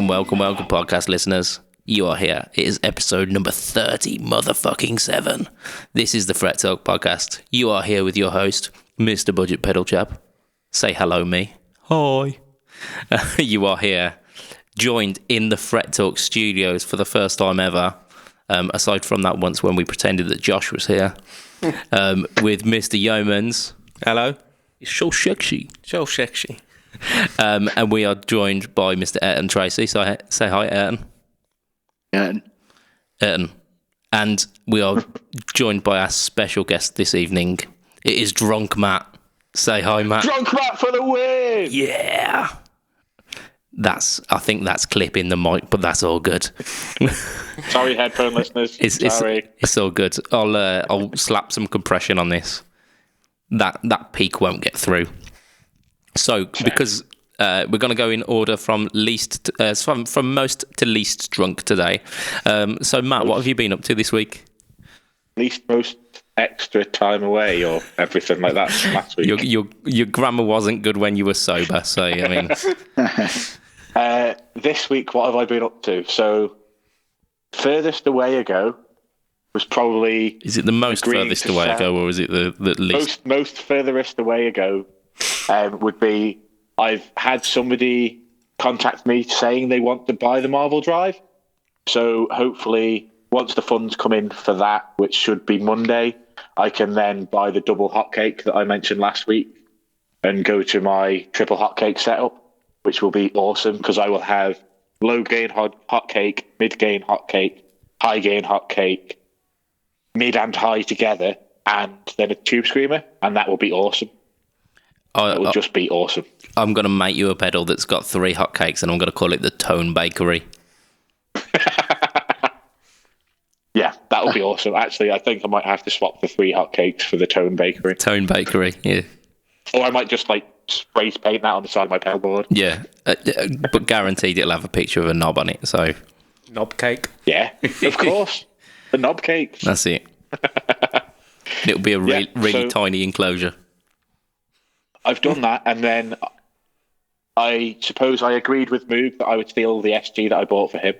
welcome, podcast listeners. You are here. It is episode number 30, motherfucking 7. This is the Fret Talk podcast. You are here with your host, Mr. Budget Pedal Chap. Say hello, me. Hi. You are here, joined in the Fret Talk studios for the first time ever, aside from that once when we pretended that Josh was here, with Mr. Yeomans. Hello. It's so sexy. So sexy. And we are joined by Mr. Ayrton Tracy. So say hi, Ayrton. Ayrton. And we are joined by our special guest this evening. It is Drunk Matt. Say hi, Matt. Drunk Matt for the win! Yeah. I think that's clipping the mic, but that's all good. Sorry, headphone listeners. Sorry. It's all good. I'll slap some compression on this. That peak won't get through. So, because we're going to go in order from from most to least drunk today. So, Matt, what have you been up to this week? Most extra time away, or everything like that last week. Your grammar wasn't good when you were sober, so I mean. This week, what have I been up to? So, furthest away ago was probably. Is it the most furthest away ago, or is it the least? Most furthest away ago would be I've had somebody contact me saying they want to buy the Marvel Drive. So hopefully, once the funds come in for that, which should be Monday, I can then buy the double hotcake that I mentioned last week and go to my triple hotcake setup, which will be awesome because I will have low gain hotcake, mid gain hotcake, high gain hotcake, mid and high together, and then a tube screamer, and that will be awesome. It will just be awesome. I'm going to make you a pedal that's got 3 hotcakes, and I'm going to call it the Tone Bakery. Yeah, that would be awesome. Actually, I think I might have to swap the 3 hotcakes for the Tone Bakery. Tone Bakery, yeah. Or I might just spray paint that on the side of my pedal board. Yeah, but guaranteed it'll have a picture of a knob on it. So knob cake. Yeah, of course. The knob cakes. That's it. It'll be a really tiny enclosure. I've done that, and then I suppose I agreed with Moog that I would steal the SG that I bought for him.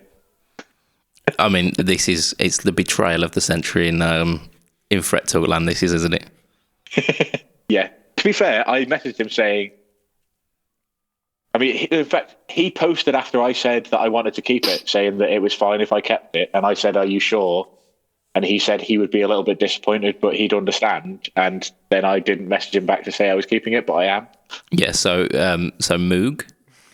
I mean, it's the betrayal of the century in Fret Talk land, this is, isn't it? Yeah. To be fair, I messaged him saying, I mean, in fact, he posted after I said that I wanted to keep it, saying that it was fine if I kept it, and I said, "Are you sure?" And he said he would be a little bit disappointed, but he'd understand. And then I didn't message him back to say I was keeping it, but I am. Yeah, so Moog.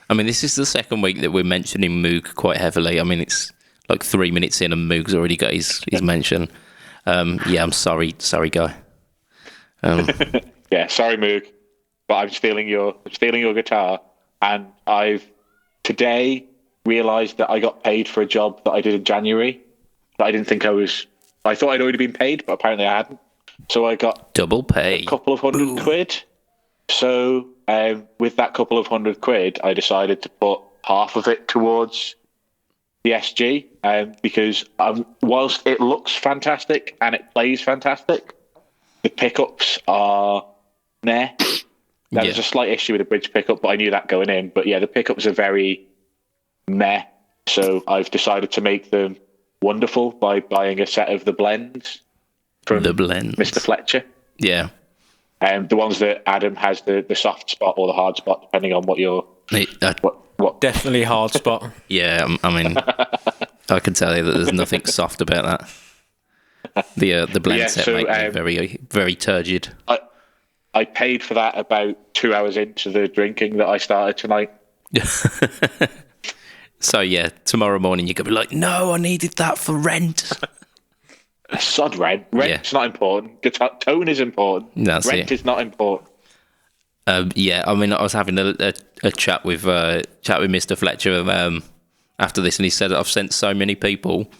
I mean, this is the second week that we're mentioning Moog quite heavily. I mean, it's like 3 minutes in and Moog's already got his mention. Yeah, I'm sorry guy. Yeah, sorry, Moog, but I'm stealing your guitar. And I've today realised that I got paid for a job that I did in January. That I didn't think I thought I'd already been paid, but apparently I hadn't. So I got double pay, a couple of £100. So with that couple of £100, I decided to put half of it towards the SG, because whilst it looks fantastic and it plays fantastic, the pickups are meh. There's a slight issue with the bridge pickup, but I knew that going in. But yeah, the pickups are very meh. So I've decided to make them wonderful by buying a set of the blends from Mr. Fletcher. Yeah. The ones that Adam has the soft spot or the hard spot, depending on what you're... What? Definitely hard spot. Yeah, I mean, I can tell you that there's nothing soft about that. The blend set make me very, very turgid. I paid for that about 2 hours into the drinking that I started tonight. So yeah, tomorrow morning you're going to be like, no, I needed that for rent. Sod rent. Rent's not important. Tone is important. Rent is not important. Yeah, I mean, I was having a chat with Mr. Fletcher after this, and he said that I've sent so many people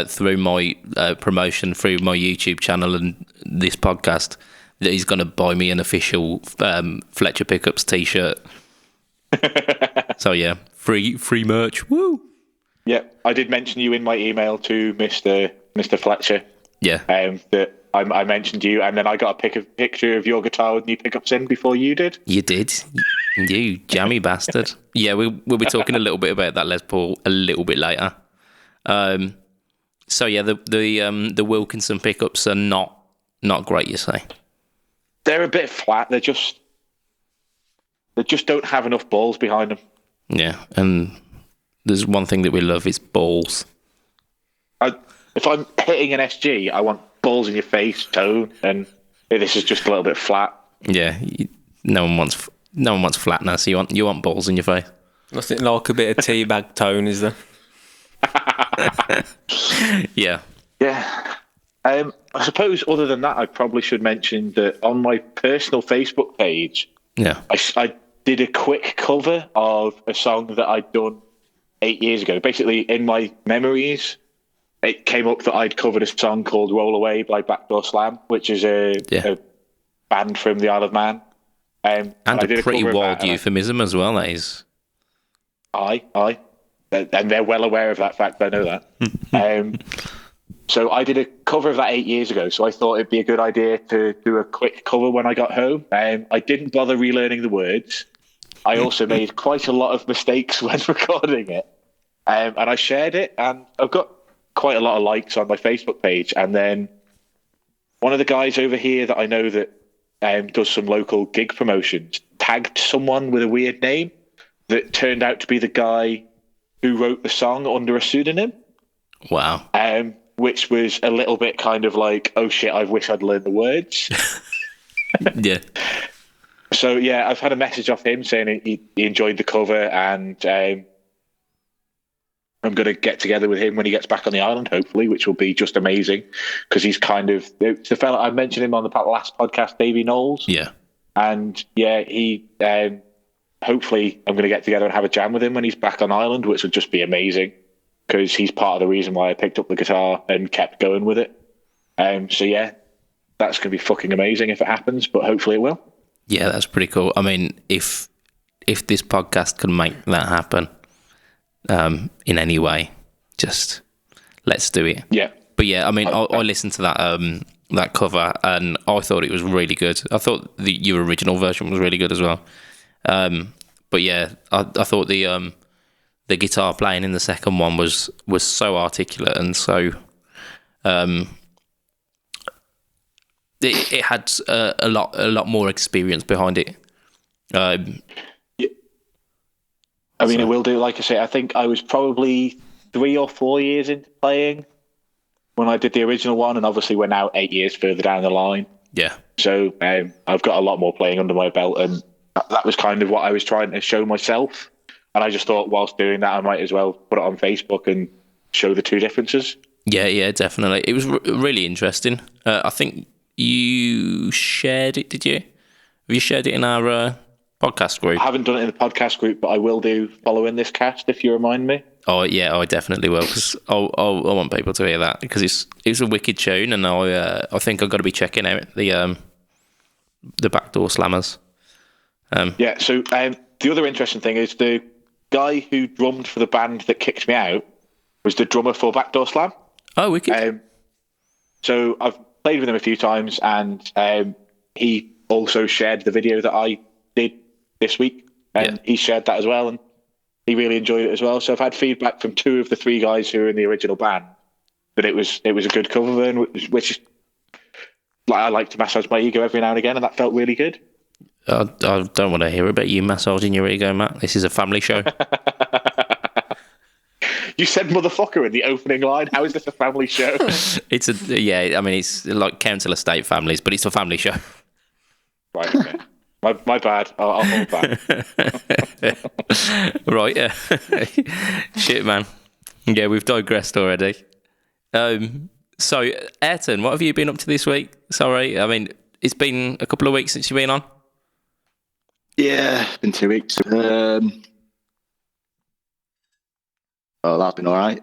through my promotion through my YouTube channel and this podcast that he's going to buy me an official Fletcher Pickups t-shirt. So yeah, free merch. Woo! Yeah, I did mention you in my email to Mr. Fletcher. Yeah. That I mentioned you, and then I got a picture of your guitar with new pickups in before you did. You did. You jammy bastard. Yeah, we'll be talking a little bit about that Les Paul a little bit later. So yeah, the Wilkinson pickups are not great, you say? They're a bit flat. They just don't have enough balls behind them. Yeah, and there's one thing that we love is balls. If I'm hitting an SG, I want balls in your face, tone, and this is just a little bit flat. Yeah, no one wants flatness. You want balls in your face. Nothing like a bit of teabag tone, is there? Yeah. Yeah. I suppose other than that, I probably should mention that on my personal Facebook page, Yeah. I did a quick cover of a song that I'd done 8 years ago. Basically, in my memories, it came up that I'd covered a song called Roll Away by Backdoor Slam, which is a band from the Isle of Man. And I did a pretty cover of wild that, euphemism as well, that is. Aye. And they're well aware of that fact. I know that. So I did a cover of that 8 years ago. So I thought it'd be a good idea to do a quick cover when I got home. I didn't bother relearning the words. I also made quite a lot of mistakes when recording it. And I shared it, and I've got quite a lot of likes on my Facebook page. And then one of the guys over here that I know that does some local gig promotions tagged someone with a weird name that turned out to be the guy who wrote the song under a pseudonym. Wow. Which was a little bit kind of like, oh shit, I wish I'd learned the words. Yeah. So yeah, I've had a message off him saying he enjoyed the cover, and I'm going to get together with him when he gets back on the island, hopefully, which will be just amazing, because he's kind of the fella I mentioned him on the last podcast, Davey Knowles. Yeah. And yeah, he hopefully I'm going to get together and have a jam with him when he's back on island, which would just be amazing, because he's part of the reason why I picked up the guitar and kept going with it. So yeah, that's going to be fucking amazing if it happens, but hopefully it will. Yeah, that's pretty cool. I mean, if this podcast can make that happen in any way, just let's do it. Yeah. But yeah, I mean, I listened to that cover, and I thought it was really good. I thought your original version was really good as well. But yeah, I thought the guitar playing in the second one was so articulate, and so it had a lot more experience behind it. I mean, it will do. Like I say, I think I was probably 3 or 4 years into playing when I did the original one, and obviously we're now 8 years further down the line. Yeah. So I've got a lot more playing under my belt, and that was kind of what I was trying to show myself. And I just thought, whilst doing that, I might as well put it on Facebook and show the two differences. Yeah, definitely. It was really interesting. I think you shared it, did you? Have you shared it in our podcast group? I haven't done it in the podcast group, but I will do following this cast if you remind me. Oh yeah, I definitely will, because I want people to hear that, because it's a wicked tune, and I think I've got to be checking out the Backdoor Slammers. Yeah. So the other interesting thing is the guy who drummed for the band that kicked me out was the drummer for Backdoor Slam. Oh, wicked. So I've played with him a few times, and he also shared the video that I did this week, and he shared that as well, and he really enjoyed it as well. So I've had feedback from 2 of the 3 guys who were in the original band that it was a good cover, and which is like, I like to massage my ego every now and again, and that felt really good. I don't want to hear about you massaging your ego, Matt. This is a family show. You said motherfucker in the opening line. How is this a family show? It's I mean, it's like council estate families, but it's a family show. Right, okay. My bad. I'll hold back. Right, yeah. Shit, man. Yeah, we've digressed already. So, Ayrton, what have you been up to this week? Sorry, I mean, it's been a couple of weeks since you've been on. Yeah, it's been 2 weeks. Oh, that's been all right.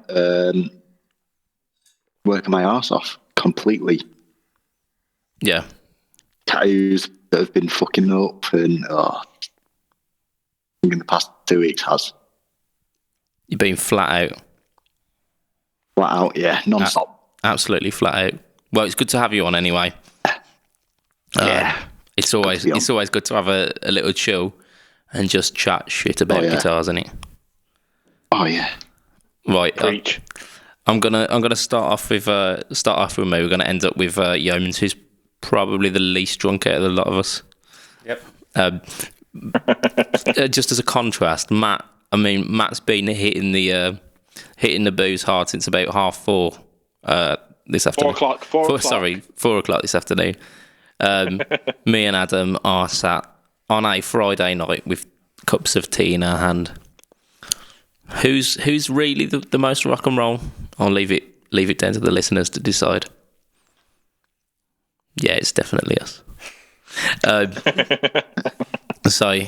Working my arse off completely. Yeah. Tattoos that have been fucking up, and in the past 2 weeks has. You've been flat out. Flat out, yeah, non-stop. Absolutely flat out. Well, it's good to have you on anyway. Yeah. It's always good to have a little chill. and just chat shit about guitars, innit? Oh yeah. Right. Preach. I'm gonna start off with me. We're gonna end up with Yeomans, who's probably the least drunk out of the lot of us. Yep. Just as a contrast, Matt's been hitting the booze hard since about 4:30 this afternoon. 4:00. Sorry, 4:00 this afternoon. Me and Adam are sat on a Friday night with cups of tea in our hand. Who's really the most rock and roll? I'll leave it down to the listeners to decide. Yeah, it's definitely us. So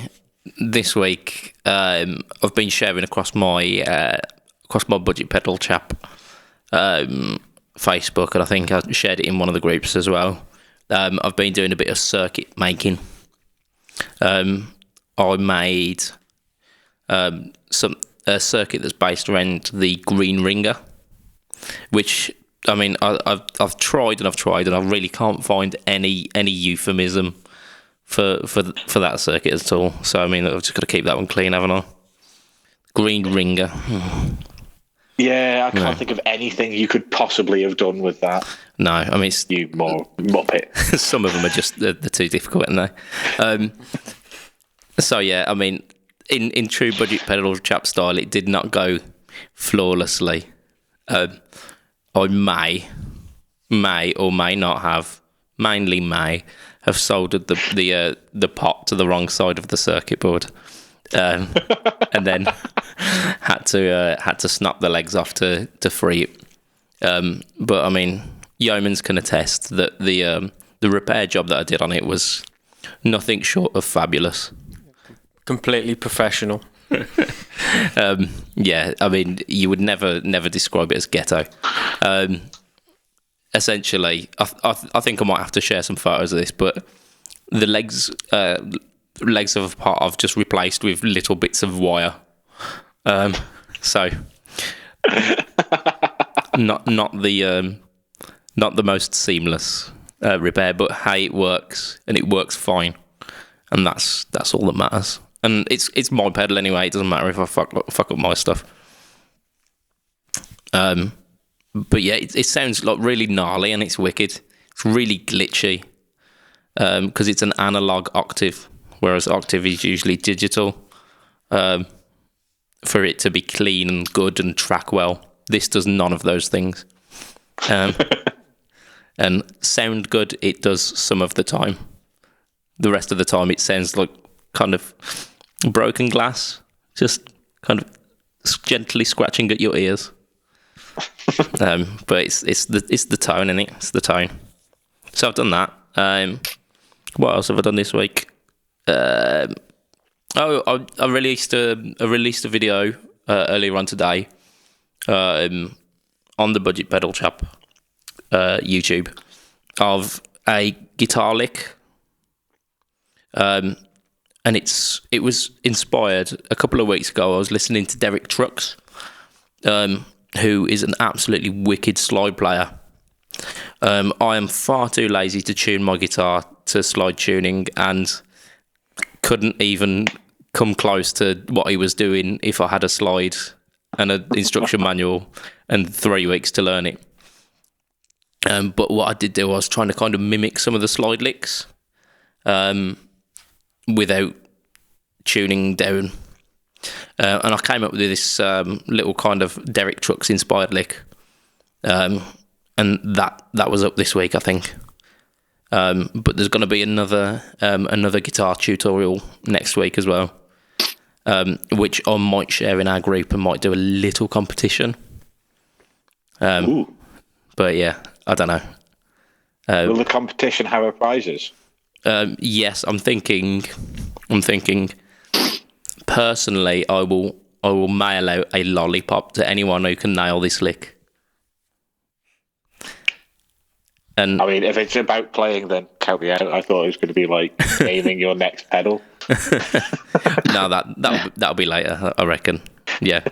this week, I've been sharing across my budget pedal chap Facebook, and I think I shared it in one of the groups as well. I've been doing a bit of circuit making. I made a circuit that's based around the Green Ringer, which I've tried and I really can't find any euphemism for that circuit at all. So I've just got to keep that one clean, haven't I? Green Ringer. Yeah, I can't think of anything you could possibly have done with that. No, it's you more muppet. Some of them are just they're too difficult, aren't they? So yeah, in true budget pedal chap style, it did not go flawlessly. I may or may not have, mainly may have soldered the pot to the wrong side of the circuit board, and then had to snap the legs off to free it. But Yeomans can attest that the repair job that I did on it was nothing short of fabulous. Completely professional. Yeah, you would never describe it as ghetto. Essentially, I think I might have to share some photos of this, but the legs of a part I've just replaced with little bits of wire. So not the most seamless repair, but hey, it works, and it works fine, and that's all that matters. And it's my pedal anyway. It doesn't matter if I fuck up my stuff. But yeah, it sounds like really gnarly, and it's wicked. It's really glitchy because it's an analog octave, whereas octave is usually digital. For it to be clean and good and track well, this does none of those things. And sound good, it does some of the time. The rest of the time, it sounds like kind of broken glass, just kind of gently scratching at your ears. But it's the tone, innit? It's the tone. So I've done that. What else have I done this week? I released a video earlier on today on the Budget Pedal Chap YouTube of a guitar lick. And it was inspired a couple of weeks ago. I was listening to Derek Trucks, who is an absolutely wicked slide player. I am far too lazy to tune my guitar to slide tuning, and couldn't even come close to what he was doing if I had a slide and an instruction manual and 3 weeks to learn it. But what I did do, I was trying to kind of mimic some of the slide licks without tuning down. And I came up with this little kind of Derek Trucks inspired lick. And that was up this week, I think. But there's going to be another guitar tutorial next week as well, which I might share in our group and might do a little competition. But yeah, I don't know. Will the competition have a prizes? Yes, I'm thinking. Personally, I will mail out a lollipop to anyone who can nail this lick. And if it's about playing, then count me out. I thought it was going to be like naming your next pedal. No, that'll be later, I reckon. Yeah,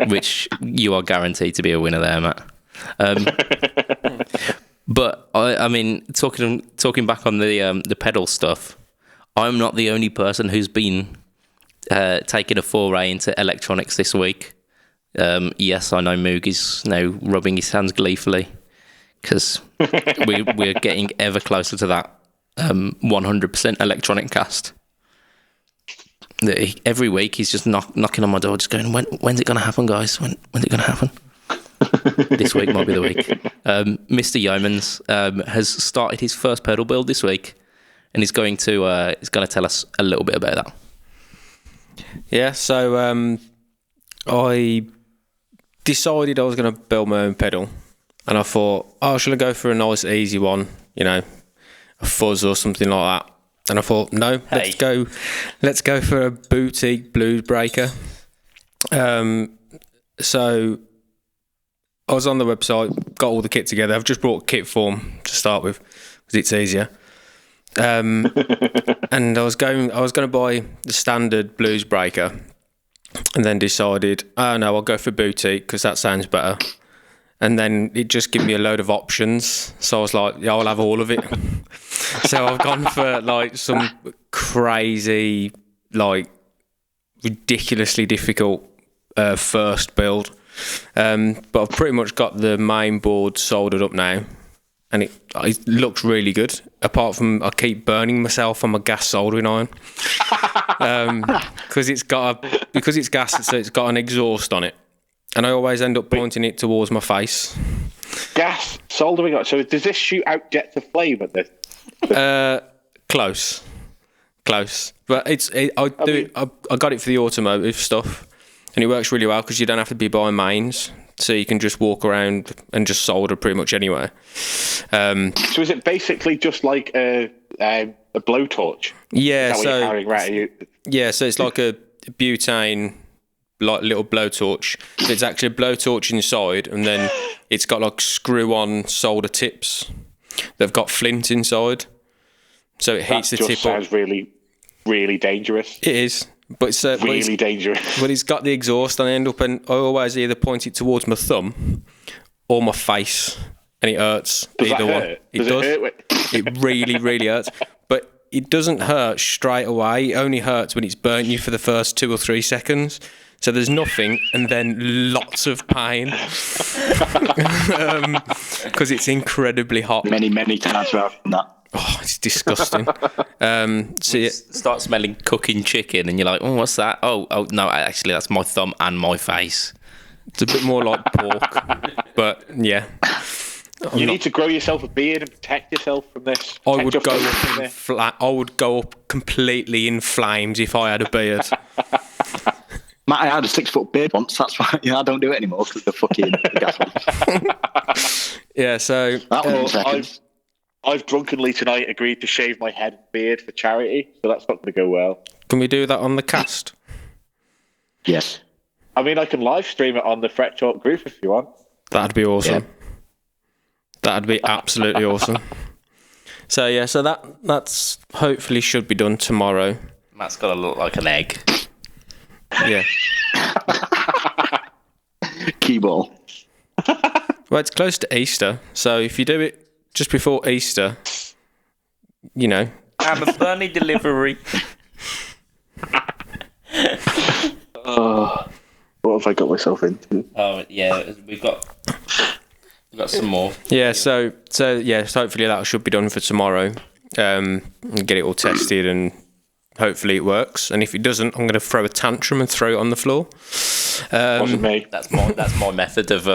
which you are guaranteed to be a winner there, Matt. But talking back on the pedal stuff, I'm not the only person who's been taking a foray into electronics this week. Yes, I know Moog is now rubbing his hands gleefully because we're getting ever closer to that 100% electronic cast. Every week he's just knocking on my door, just going, when's it going to happen, guys? When's it going to happen? This week might be the week. Mr. Yeomans has started his first pedal build this week, and he's going to tell us a little bit about that. Yeah, so I decided I was going to build my own pedal, and I thought, shall I go for a nice easy one, a fuzz or something like that? And I thought, no, let's go for a boutique blues breaker. So I was on the website, got all the kit together. I've just brought kit form to start with because it's easier. And I was going to buy the standard blues breaker, and then decided, no, I'll go for boutique because that sounds better. And then it just gave me a load of options, so I was like, yeah, I'll have all of it. So I've gone for like some crazy, like ridiculously difficult first build. But I've pretty much got the main board soldered up now, and it looks really good. Apart from I keep burning myself on my gas soldering iron because it's gas, so it's got an exhaust on it, and I always end up pointing it towards my face. Gas soldering iron. So does this shoot out jets of flame at this? Close, but I got it for the automotive stuff. And it works really well because you don't have to be buying mains, so you can just walk around and just solder pretty much anywhere. So is it basically just like a blowtorch? Yeah. Is that what you're carrying around? Yeah. So it's like a butane, like little blowtorch. So it's actually a blowtorch inside, and then it's got like screw-on solder tips. They've got flint inside, so it heats the tip up. Sounds really, really dangerous. It is. But it's really dangerous. But it's got the exhaust, and I always either point it towards my thumb or my face, and it hurts. Does either that one. hurt? It does. does. It really, really hurts. But it doesn't hurt straight away. It only hurts when it's burnt you for the first 2 or 3 seconds. So there's nothing, and then lots of pain because it's incredibly hot. Many times rather than that. Oh, it's disgusting. Start smelling cooking chicken, and you're like, what's that? Oh, no, actually, that's my thumb and my face. It's a bit more like pork, but yeah. You need to grow yourself a beard and protect yourself from this. I would go up completely in flames if I had a beard. Matt, I had a 6-foot beard once. That's why I don't do it anymore because the fucking gas one. Yeah, so I've drunkenly tonight agreed to shave my head and beard for charity, so that's not going to go well. Can we do that on the cast? Yes. I mean, I can live stream it on the Fret Talk group if you want. That'd be awesome. Yeah. That'd be absolutely awesome. So yeah, so that's hopefully should be done tomorrow. Matt's got to look like an egg. Yeah. Key ball. Well, it's close to Easter, so if you do it just before Easter, I'm a Bernie delivery. What have I got myself into? Oh yeah, we've got some more. yeah. So hopefully that should be done for tomorrow. And get it all tested, and hopefully it works. And if it doesn't, I'm going to throw a tantrum and throw it on the floor. Wasn't me. That's my method of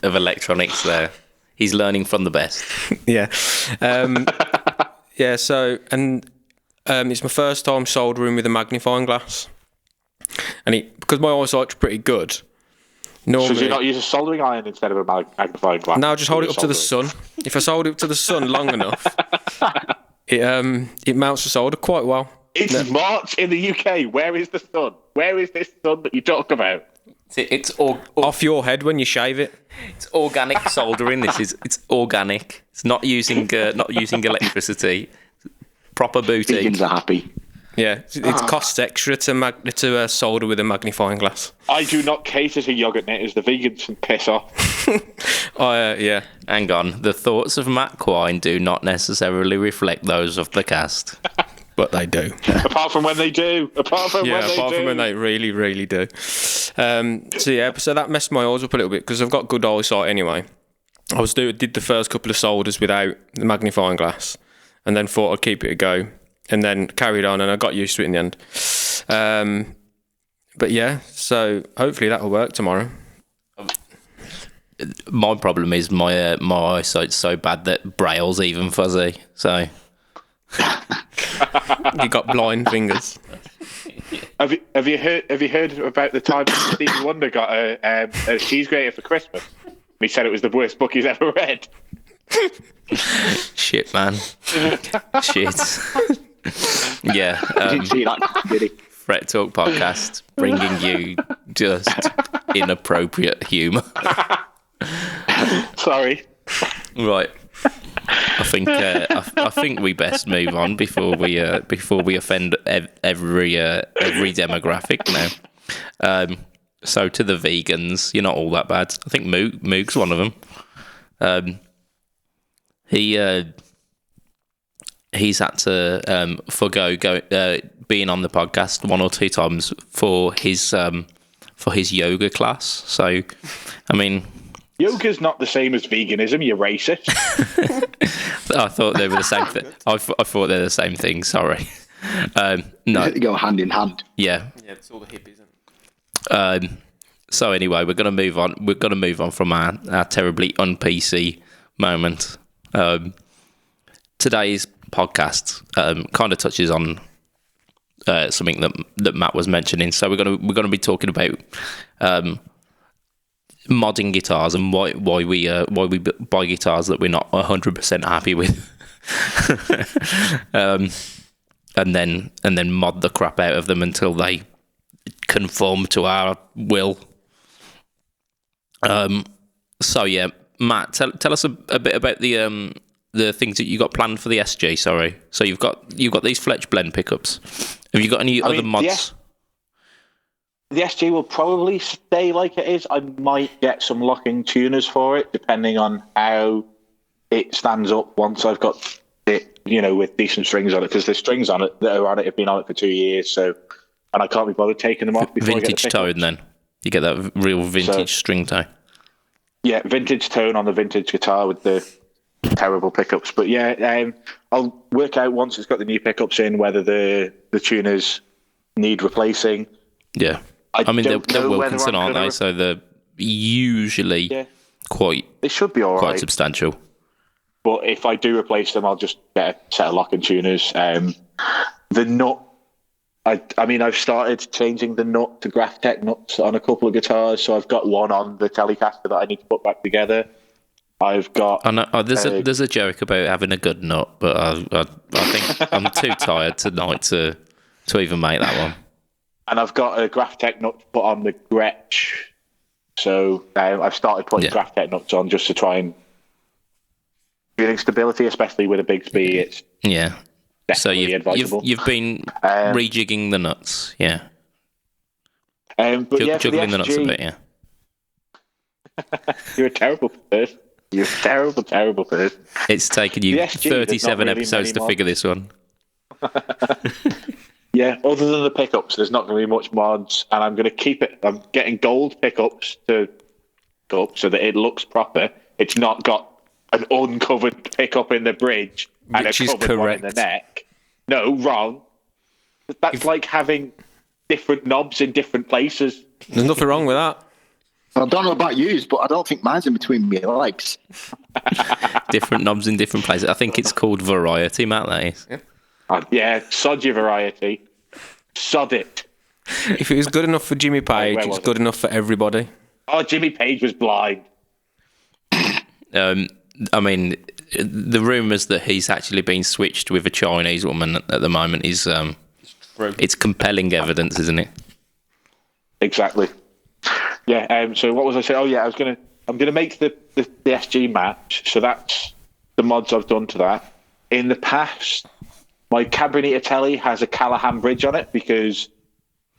electronics. There, he's learning from the best. Yeah. Yeah. So it's my first time soldering with a magnifying glass, and because my eyesight's pretty good. Normally, Should you not use a soldering iron instead of a magnifying glass? No, just hold it up to the sun. If I hold it up to the sun long enough, it melts the solder quite well. It's March in the UK. Where is the sun? Where is this sun that you talk about? It's off your head when you shave it. It's organic soldering. It's organic. It's not using electricity. Proper boutique. Vegans are happy. Yeah, it costs extra to solder with a magnifying glass. I do not cater to yogurt knitters. The vegans can piss off. Yeah. Hang on. The thoughts of Matt Quine do not necessarily reflect those of the cast. but they do. Apart from when they do. Apart from when they really, really do. So that messed my eyes up a little bit because I've got good eyesight anyway. Did the first couple of solders without the magnifying glass, and then thought I'd keep it a go, and then carried on, and I got used to it in the end. But yeah, so hopefully that'll work tomorrow. My problem is my eyesight's so bad that Braille's even fuzzy. So you got blind fingers. Have you heard about the time Stevie Wonder got a cheese grater for Christmas? He said it was the worst book he's ever read. Shit, man. Shit. Yeah. Didn't see that, did he? Fret Talk podcast bringing you just inappropriate humour. Sorry. Right. I think we best move on before we offend every demographic now. So to the vegans, you're not all that bad. I think Moog's one of them. He's had to forgo being on the podcast one or two times for his yoga class. So, I mean, yoga's not the same as veganism. You're racist. I thought they were the same thing. I thought they're the same thing. Sorry. No, They go hand in hand. yeah. Yeah, it's all the hippies. So anyway, we're gonna move on. We're gonna move on from our terribly un-PC moment. Today's podcast kind of touches on something that Matt was mentioning. So we're gonna be talking about modding guitars and why we buy guitars that we're not 100% happy with, and then mod the crap out of them until they conform to our will. So yeah, Matt, tell us a bit about the things that you got planned for the SG. Sorry, so you've got these Fletch blend pickups. Have you got any other mods? The SG will probably stay like it is. I might get some locking tuners for it, depending on how it stands up once I've got it, with decent strings on it. Because the strings on it that are on it have been on it for 2 years, and I can't be bothered taking them off before Vintage I get the tone, then you get that real vintage string tone. Yeah, vintage tone on the vintage guitar with the terrible pickups. But yeah, I'll work out once it's got the new pickups in whether the tuners need replacing. Yeah. I mean, they're Wilkinson, aren't they? So they're usually They should be all quite right. substantial. But if I do replace them, I'll just get a set of locking tuners. The nut, I've started changing the nut to Graphtec nuts on a couple of guitars. So I've got one on the Telecaster that I need to put back together. I've got. I know, there's a joke about having a good nut, but I think I'm too tired tonight to even make that one. And I've got a Graphtec nut to put on the Gretsch. So I've started putting Graphtec nuts on just to try and feeling stability, especially with a Bigsby. It's So you've been rejigging the nuts, yeah. But Juggling the nuts a bit, yeah. You're a terrible person. You're a terrible, terrible person. It's taken you SG, 37 really episodes to figure this one. Yeah, other than the pickups, there's not going to be much mods, and I'm going to keep it. I'm getting gold pickups to go up so that it looks proper. It's not got an uncovered pickup in the bridge and Which a is covered one in correct. the neck. No, wrong. That's like having different knobs in different places. There's nothing wrong with that. I don't know about yous, but I don't think mine's in between my legs. Different knobs in different places. I think it's called variety, Matt, that is. Yeah, sod your variety. Sod it. If it was good enough for Jimmy Page, where it's was good enough for everybody. Oh, Jimmy Page was blind. I mean, the rumours that he's actually been switched with a Chinese woman at the moment is it's compelling evidence, isn't it? Exactly. Yeah. So what was I saying? Oh yeah, I'm gonna make the SG match. So that's the mods I've done to that. In the past, my Cabrinettelli has a Callahan bridge on it because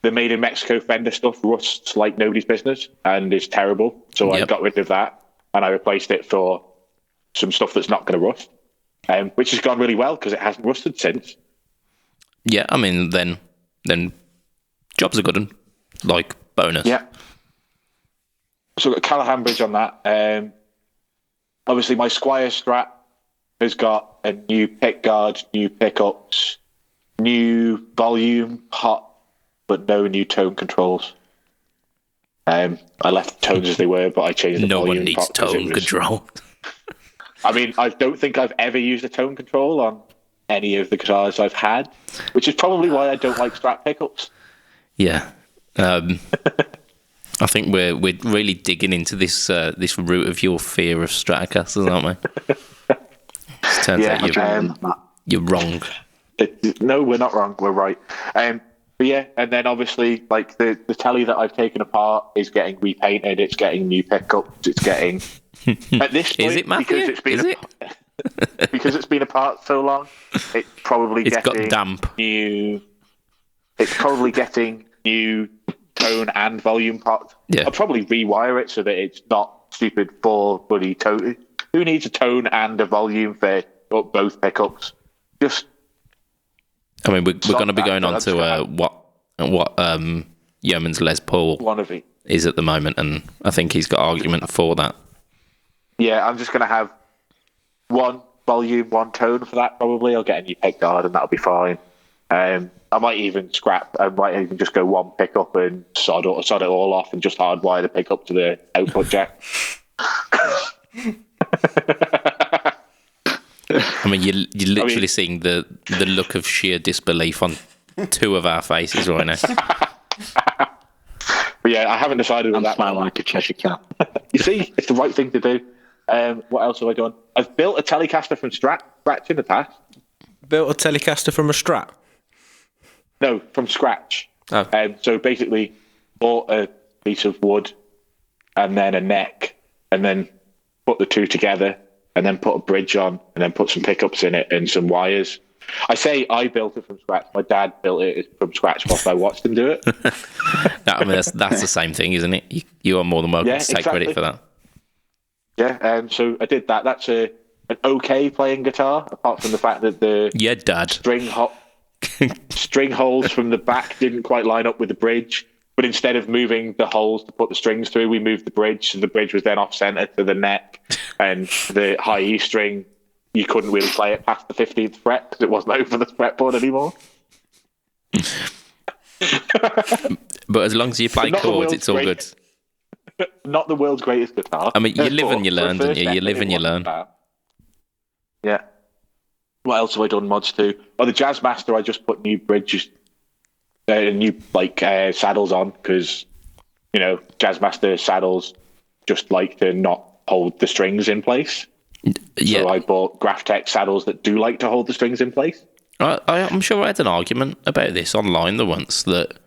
the made in Mexico Fender stuff rusts like nobody's business and is terrible. So I got rid of that and I replaced it for some stuff that's not going to rust, which has gone really well because it hasn't rusted since. Yeah, I mean, then jobs are good and like bonus. Yeah. So we've got Callahan Bridge on that. Obviously, my Squire Strat has got a new pick guard, new pickups, new volume pot, but no new tone controls. I left the tones as they were, but I changed the No volume one needs pot 'cause tone control. I mean, I don't think I've ever used a tone control on any of the guitars I've had, which is probably why I don't like Strat pickups. Yeah. I think we're really digging into this this root of your fear of Stratocasters, aren't we? It turns out you're wrong. No, we're not wrong. We're right. But yeah, and then obviously, like the telly that I've taken apart is getting repainted. It's getting new pickups. It's getting at this point, Is it, Matthew? because it's been Is it? because it's been apart so long. It's probably It's getting got damp. new. It's probably getting new tone and volume pot. Yeah. I'll probably rewire it so that it's not stupid for bloody tone. Who needs a tone and a volume for both pickups? Just. I mean, we're going to be going on to what Yeoman's Les Paul One of it. is at the moment, and I think he's got argument for that. Yeah, I'm just going to have one volume, one tone for that, probably. I'll get a new pick guard and that'll be fine. I might even scrap. I might even just go one pickup and sod it all off and just hardwire the pickup to the output jack. I mean, you're literally seeing the look of sheer disbelief on two of our faces right now. But yeah, I haven't decided on I'm that. smiling like a Cheshire cat. You see, it's the right thing to do. What else have I done? I've built a Telecaster from scratch in the past. Built a Telecaster from a Strat. No, from scratch. Oh. So basically, bought a piece of wood and then a neck, and then put the two together, and then put a bridge on, and then put some pickups in it and some wires. I say I built it from scratch. My dad built it from scratch whilst I watched him do it. No, I mean, that's the same thing, isn't it? You are more than welcome to take credit for that. Yeah, so I did that. That's an okay playing guitar, apart from the fact that the Yeah, Dad. string holes from the back didn't quite line up with the bridge. But instead of moving the holes to put the strings through, we moved the bridge. So the bridge was then off center to the neck, and the high E string, you couldn't really play it past the 15th fret because it wasn't over the fretboard anymore. But as long as you play chords, it's all good. Not the world's greatest guitar. I mean, you live and you learn, don't you? You live and you learn. Yeah. What else have I done mods to? Oh, the Jazz Master, I just put new bridges, new saddles on because, Jazz Master saddles just like to not hold the strings in place. Yeah. So I bought Graphtec saddles that do like to hold the strings in place. I'm sure I had an argument about this online the once that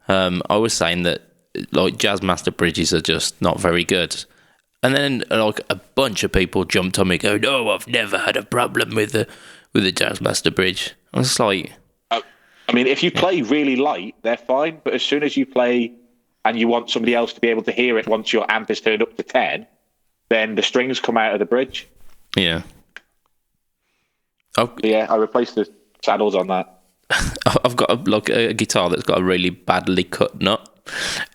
I was saying that like Jazz Master bridges are just not very good. And then like a bunch of people jumped on me going, "No, I've never had a problem with the Jazz Master bridge." I was like, I mean, if you play really light, they're fine. But as soon as you play and you want somebody else to be able to hear it once your amp is turned up to 10, then the strings come out of the bridge. yeah. Yeah, I replaced the saddles on that. I've got a guitar that's got a really badly cut nut.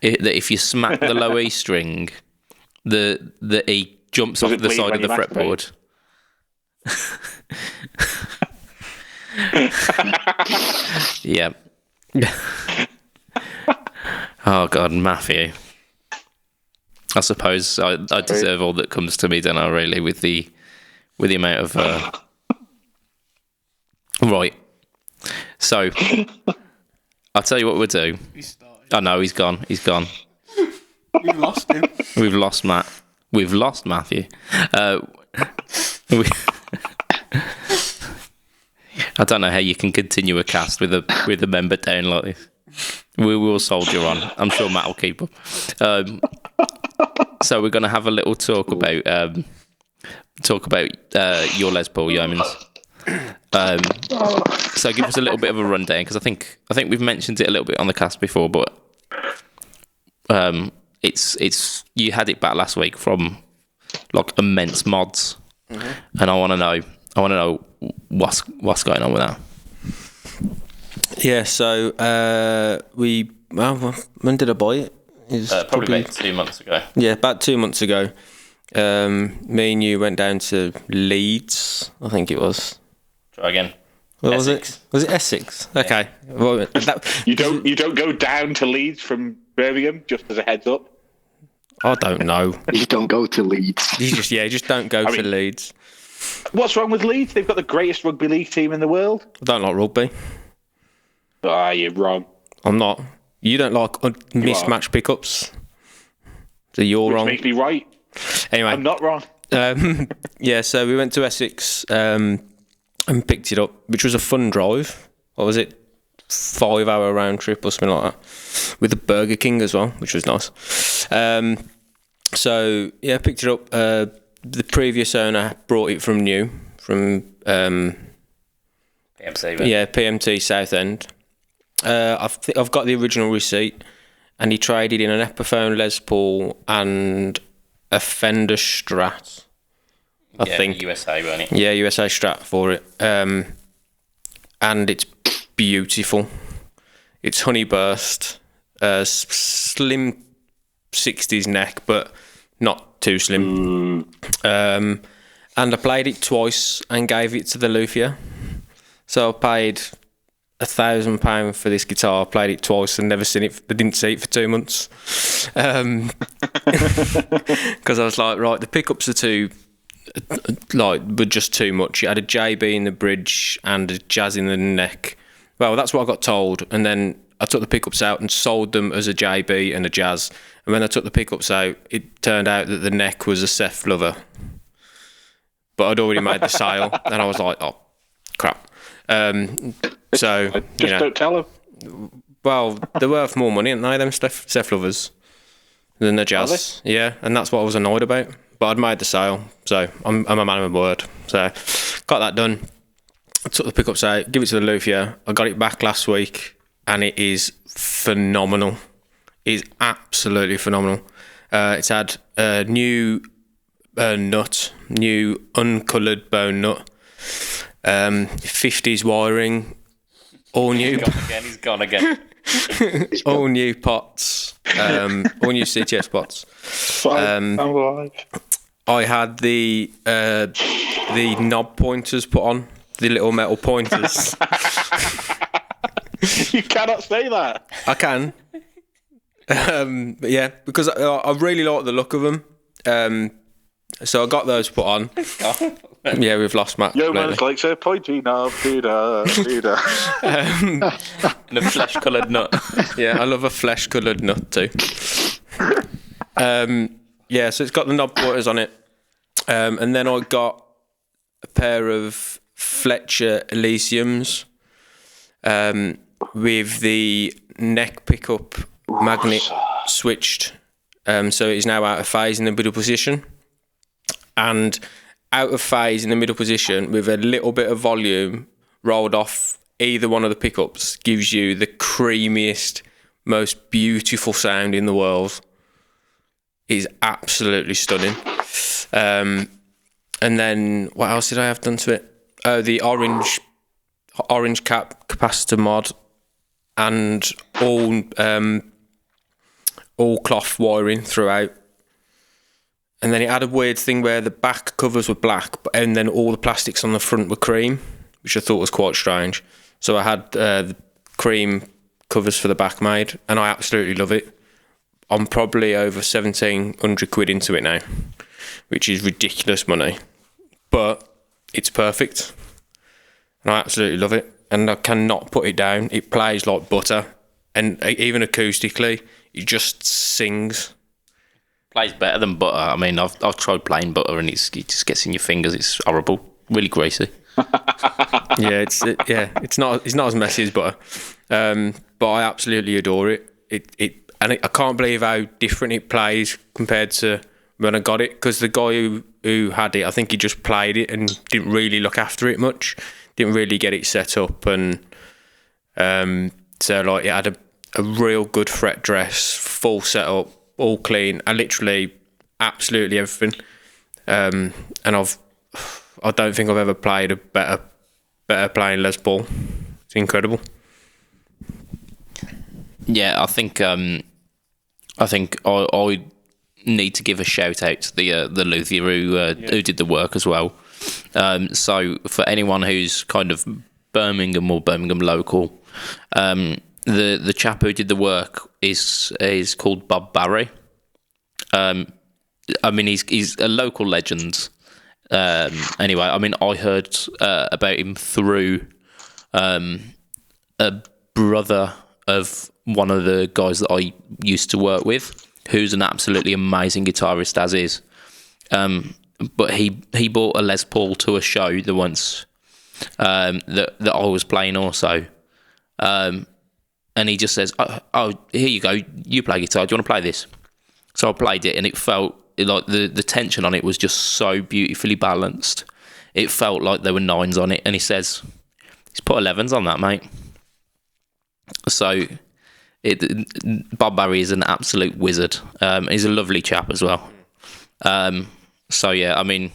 That if you smack the low E string, the E jumps off the side of the fretboard. Yeah. Oh God, Matthew. I suppose I deserve all that comes to me, don't I? Really, with the amount of right. So I'll tell you what we'll do. Oh no, he's gone. He's gone. We've lost him. We've lost Matt. We've lost Matthew. I don't know how you can continue a cast with a member down like this. We will soldier on. I'm sure Matt will keep up. So we're going to have a little talk about your Les Paul Yeomans. So give us a little bit of a rundown because I think we've mentioned it a little bit on the cast before, but it's you had it back last week from like immense mods, and I want to know what's going on with that. Yeah, so when did I buy it? It was Probably about 2 months ago. Yeah, about 2 months ago. Me and you went down to Leeds, I think it was. Try again. What Essex. was it Essex? Okay. Well, You don't go down to Leeds from Birmingham, just as a heads up. I don't know. You don't go to Leeds. You just don't go to Leeds. What's wrong with Leeds? They've got the greatest rugby league team in the world. I don't like rugby. Ah, you're wrong. I'm not. You don't like mismatch pickups. So you're wrong. Which makes me right. Anyway. I'm not wrong. Yeah, so we went to Essex and picked it up, which was a fun drive. What was it? 5-hour round trip or something like that. With the Burger King as well, which was nice. So, yeah, picked it up. The previous owner brought it from new, from PMC. PMT Southend. I've got the original receipt, and he traded in an Epiphone Les Paul and a Fender Strat. I think USA, wasn't it? Yeah, USA Strat for it. And it's beautiful. It's honey burst, slim 60s neck, but not too slim. And I played it twice and gave it to the luthier. So I paid £1,000 for this guitar. I played it twice and never seen it. I didn't see it for 2 months because I was like, right, the pickups are were just too much. It had a JB in the bridge and a jazz in the neck. Well, that's what I got told, and then I took the pickups out and sold them as a JB and a jazz. And when I took the pickups out, it turned out that the neck was a Seth Lover, but I'd already made the sale, and I was like, oh crap. So don't tell him. Well, they're worth more money, aren't they? Them Seth Lovers than the jazz. Yeah, and that's what I was annoyed about. But I'd made the sale, so I'm a man of my word. So got that done. I took the pickups out, give it to the luthier. I got it back last week, and it is phenomenal. It is absolutely phenomenal. It's had a new nut, new uncoloured bone nut, 50s wiring, all new. He's gone again. All new pots, all new CTS pots. I'm alive. I had the knob pointers put on, the little metal pointers. You cannot say that. I can. But yeah, because I really like the look of them. So I got those put on. Yeah, we've lost Matt. Yo, man, likes a pointy knob. And a flesh-coloured nut. Yeah, I love a flesh-coloured nut too. Yeah, so it's got the knob pointers on it. And then I got a pair of Fletcher Elysiums with the neck pickup magnet switched. So it is now out of phase in the middle position. And out of phase in the middle position with a little bit of volume rolled off either one of the pickups gives you the creamiest, most beautiful sound in the world. It is absolutely stunning. And then what else did I have done to it? Oh, the orange cap capacitor mod and all cloth wiring throughout. And then it had a weird thing where the back covers were black, and then all the plastics on the front were cream, which I thought was quite strange. So I had the cream covers for the back made, and I absolutely love it. I'm probably over 1,700 quid into it now, which is ridiculous money. But it's perfect. And I absolutely love it. And I cannot put it down. It plays like butter. And even acoustically, it just sings. Plays better than butter. I mean, I've tried plain butter and it just gets in your fingers. It's horrible, really greasy. Yeah, it's not as messy as butter, but I absolutely adore it. I can't believe how different it plays compared to when I got it. Because the guy who had it, I think he just played it and didn't really look after it much. Didn't really get it set up, and so like it had a real good fret dress, full setup. All clean. I literally absolutely everything. And I don't think I've ever played a better playing Les Paul. It's incredible. Yeah, I think I need to give a shout out to the luthier who did the work as well. So for anyone who's kind of Birmingham or Birmingham local, the chap who did the work is called Bob Barry. I mean, he's a local legend. Anyway, I mean, I heard about him through a brother of one of the guys that I used to work with, who's an absolutely amazing guitarist as is. But he bought a Les Paul to a show the once that I was playing also. And he just says, oh, here you go, you play guitar, do you want to play this? So I played it, and it felt like the tension on it was just so beautifully balanced. It felt like there were 9s on it, and he says, he's put 11s on that, mate. So Bob Barry is an absolute wizard. He's a lovely chap as well. So yeah, I mean,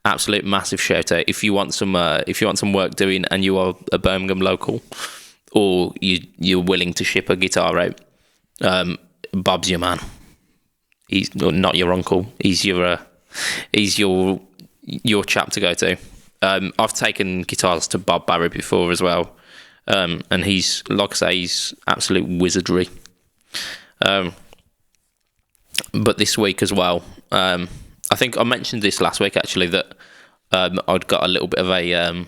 absolute massive shout out. If you want some work doing, and you are a Birmingham local, or you're willing to ship a guitar out, Bob's your man. He's not your uncle. He's your chap to go to. I've taken guitars to Bob Barry before as well, and he's, like I say, he's absolute wizardry. But this week as well, I think I mentioned this last week actually, that I'd got a little bit of a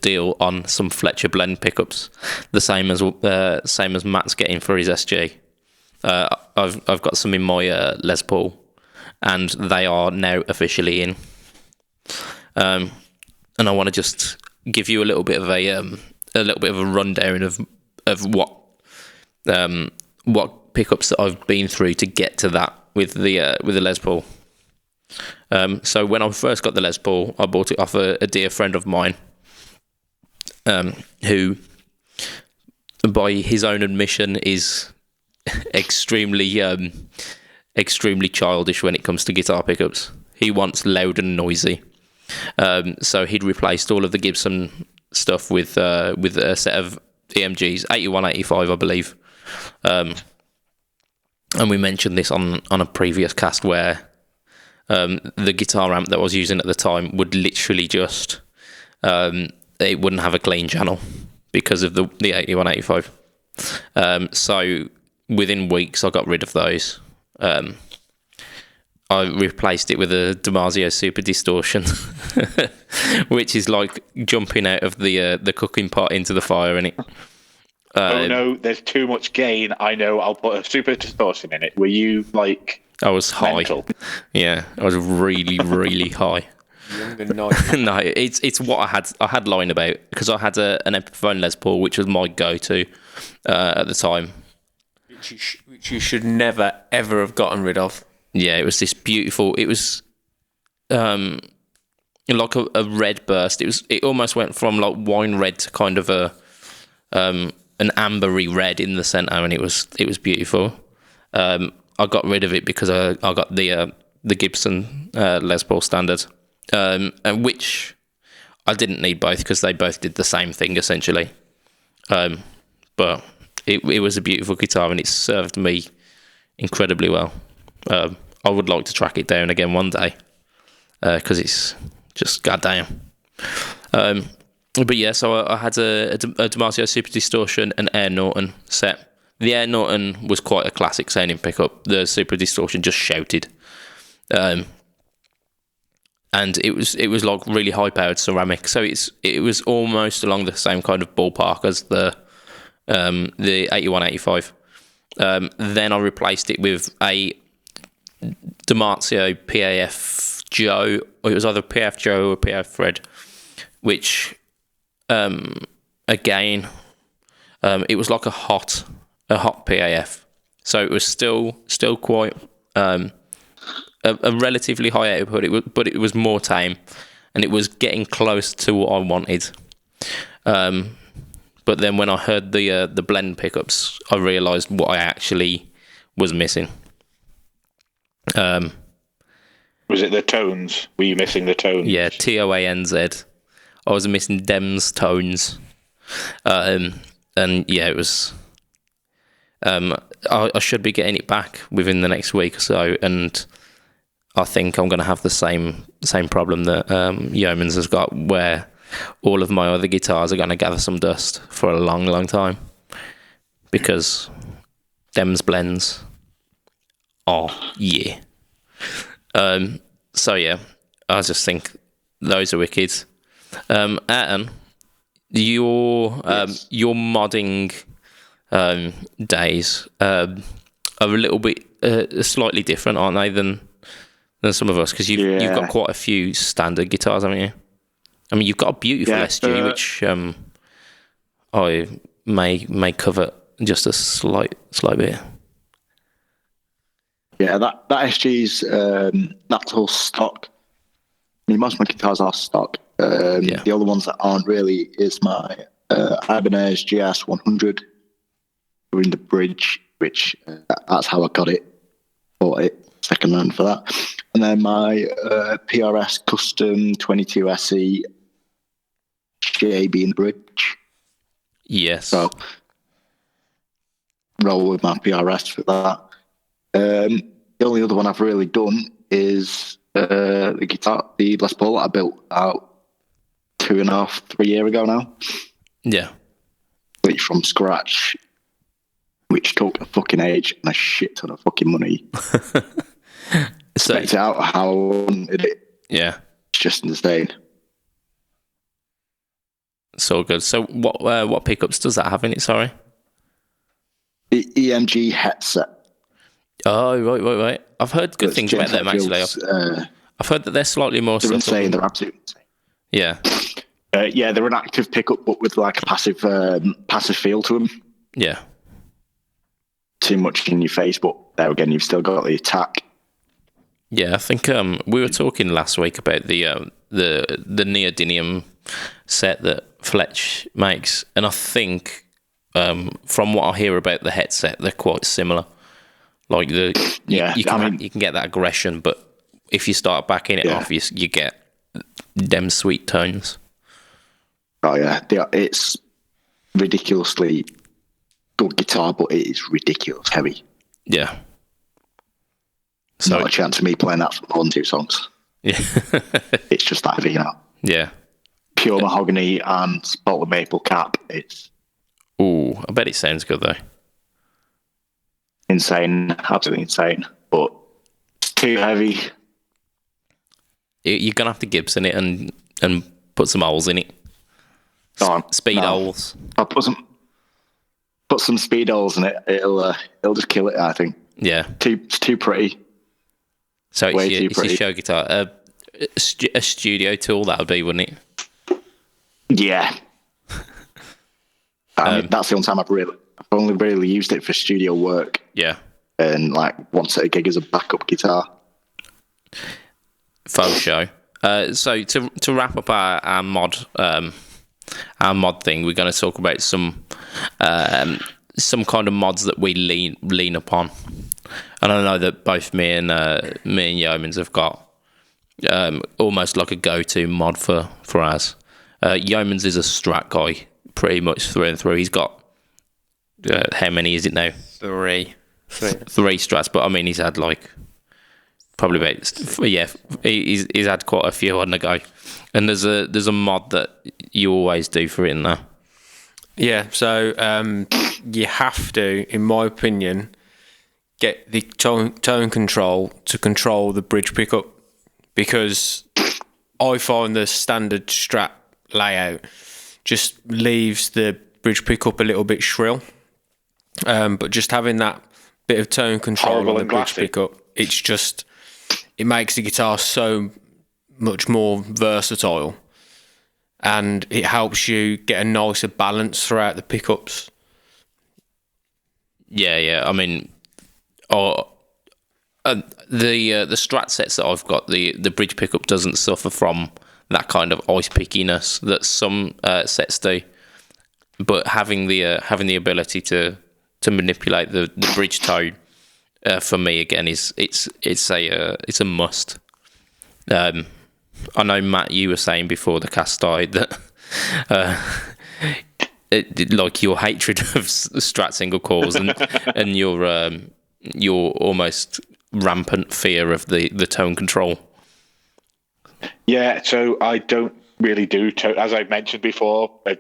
deal on some Fletcher blend pickups, the same as Matt's getting for his SG. I've got some in my Les Paul, and they are now officially in. And I want to just give you a little bit of a rundown of what pickups that I've been through to get to that with the Les Paul. So when I first got the Les Paul, I bought it off a dear friend of mine, who, by his own admission, is extremely childish when it comes to guitar pickups. He wants loud and noisy. So he'd replaced all of the Gibson stuff with a set of EMGs, 81, 85, I believe. And we mentioned this on a previous cast, where the guitar amp that I was using at the time would literally just it wouldn't have a clean channel because of the 81, 85. So within weeks, I got rid of those. I replaced it with a Damasio Super Distortion, which is like jumping out of the cooking pot into the fire, innit? Oh no, there's too much gain. I know, I'll put a Super Distortion in it. Were you like... I was high. Mental? Yeah, I was really, really high. No, it's what I had lying about, because I had an Epiphone Les Paul, which was my go-to at the time. Which you should never, ever have gotten rid of. Yeah, it was this beautiful... It was like a red burst. It almost went from like wine red to kind of an ambery red in the centre, and it was beautiful. I got rid of it because I got the Gibson Les Paul standard, and which I didn't need both because they both did the same thing essentially. But it was a beautiful guitar, and it served me incredibly well. I would like to track it down again one day, because it's just goddamn. But yeah, so I had a Damasio Super Distortion and Air Norton set. The Air Norton was quite a classic sounding pickup. The Super Distortion just shouted. And it was like really high powered ceramic. So it was almost along the same kind of ballpark as the 81, 85. Then I replaced it with a Damasio PAF Joe, or it was either PAF Joe or PAF Fred, which again, it was like a hot PAF, so it was still quite a relatively high output. But it was more tame, and it was getting close to what I wanted. But then when I heard the blend pickups, I realised what I actually was missing. Was it the tones? Were you missing the tones? Yeah, TOANZ. I was missing Dem's tones. And yeah, I should be getting it back within the next week or so, and I think I'm going to have the same problem that Yeomans has got, where all of my other guitars are going to gather some dust for a long, long time, because them's blends are yeah. So yeah, I just think those are wicked. Ayrton, your modding days are a little bit slightly different, aren't they, than some of us? Because you've got quite a few standard guitars, haven't you? I mean, you've got a beautiful SG, which I may cover just a slight bit. Yeah, that SG's that's all stock. I mean, most of my guitars are stock. The other ones that aren't really is my Ibanez GS 100 doing the bridge, which that's how I got it. Bought it second hand for that. And then my PRS Custom 22 SE JB in the bridge. Yes. So roll with my PRS for that. The only other one I've really done is the guitar, the Les Paul that I built out 2.5, 3 years ago now. Yeah. Which from scratch, which took a fucking age and a shit ton of fucking money. Spec it out how I wanted it. Yeah. It's just insane. So good. So what pickups does that have in it, sorry? The EMG headset. Oh, right. I've heard good things about them, actually. I've heard that they're slightly more They're subtle. insane. They're absolutely insane. Yeah. They're an active pickup, but with like a passive feel to them. Yeah. Too much in your face, but there again, you've still got the attack. Yeah, I think we were talking last week about the neodymium set that Fletch makes, and I think from what I hear about the headset, they're quite similar. Like you can get that aggression, but if you start backing it off, you get them sweet tones. Oh yeah, it's ridiculously good guitar, but it is ridiculous heavy. Yeah. So not a chance of me playing that for more than 2 songs. Yeah. It's just that heavy, Yeah. Pure mahogany and spotted maple cap. It's Ooh, I bet it sounds good though. Insane, absolutely insane, but it's too heavy. You're gonna have to Gibson it and put some holes in it. Speed holes. I'll put some speed holes in it. It'll just kill it, I think. Yeah. It's too pretty. So it's your show guitar. A studio tool, that would be, wouldn't it? Yeah. I mean, that's the only time I've only really used it for studio work. Yeah. And like once at a gig as a backup guitar. Faux show. So to wrap up our mod thing, we're going to talk about some kind of mods that we lean upon. And I know that both me and Yeomans have got almost like a go-to mod for us. Yeomans is a Strat guy, pretty much through and through. He's got how many is it now? Three Strats, but I mean he's had like probably about he's had quite a few on the go. And there's a mod that you always do for it in there. Yeah, so you have to, in my opinion, get the tone control to control the bridge pickup, because I find the standard Strat layout just leaves the bridge pickup a little bit shrill. But just having that bit of tone control on the bridge pickup, it makes the guitar so much more versatile, and it helps you get a nicer balance throughout the pickups. Yeah. I mean, the Strat sets that I've got, the bridge pickup doesn't suffer from that kind of ice pickiness that some sets do, but having the ability to manipulate the bridge tone for me again it's a must. I know, Matt, you were saying before the cast started that like your hatred of Strat single coils and your almost rampant fear of the tone control. Yeah, so I don't really do as I mentioned before. I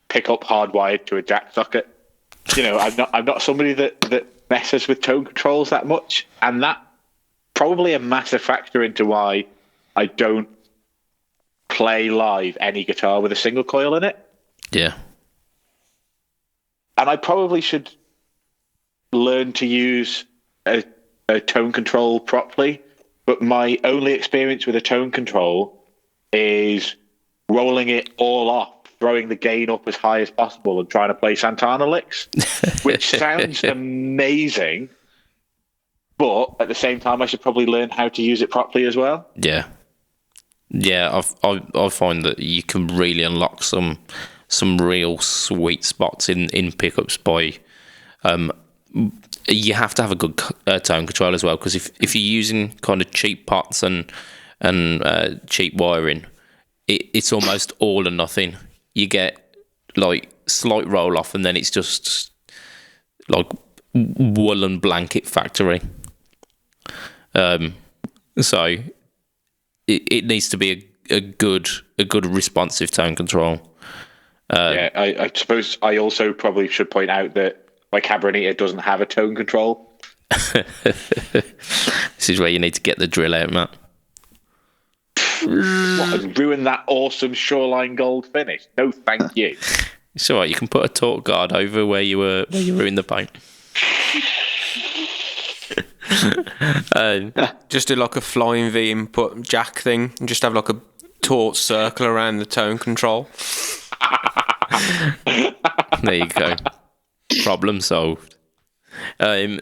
pick up hardwired to a jack socket. I'm not somebody that messes with tone controls that much, and that probably a massive factor into why I don't play live any guitar with a single coil in it. Yeah. And I probably should learn to use a tone control properly, but my only experience with a tone control is rolling it all off, throwing the gain up as high as possible and trying to play Santana licks, which sounds amazing, but at the same time, I should probably learn how to use it properly as well. Yeah. Yeah, I find that you can really unlock some real sweet spots in pickups by you have to have a good tone control as well, because if you're using kind of cheap pots and cheap wiring, it's almost all or nothing. You get like slight roll off and then it's just like woolen blanket factory. So it needs to be a good responsive tone control. Yeah, I suppose I also probably should point out that my Cabernet doesn't have a tone control. This is where you need to get the drill out, Matt. What, and ruin that awesome Shoreline Gold finish? No, thank you. It's all right. You can put a torque guard over where you were in the paint. Just do like a flying V input jack thing, and just have like a taut circle around the tone control. There you go. Problem solved. And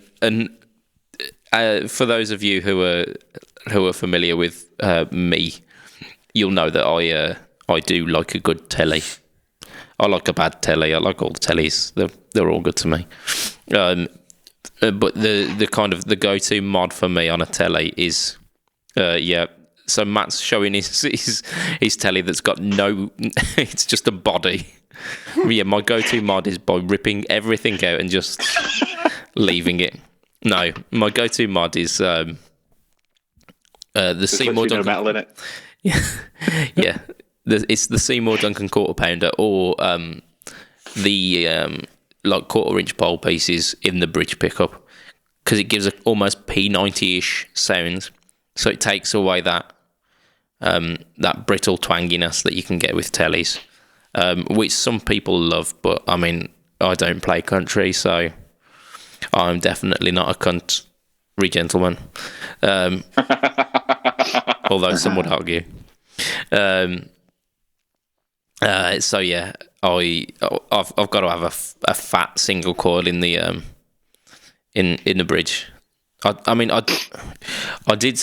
for those of you who are familiar with me, you'll know that I do like a good telly. I like a bad telly. I like all the tellies. They're all good to me. But the kind of the go-to mod for me on a telly is So Matt's showing his telly that's got no. It's just a body. Yeah, my go-to mod is by ripping everything out and just leaving it. No, my go-to mod is the Seymour Duncan. No metal in it. Yeah, it's the Seymour Duncan quarter pounder or the like quarter-inch pole pieces in the bridge pickup, because it gives a almost P90-ish sound. So it takes away that brittle twanginess that you can get with tellies, which some people love. But I mean, I don't play country, so I'm definitely not a country gentleman. Although some would argue. So yeah, I've got to have a fat single coil in the bridge. I did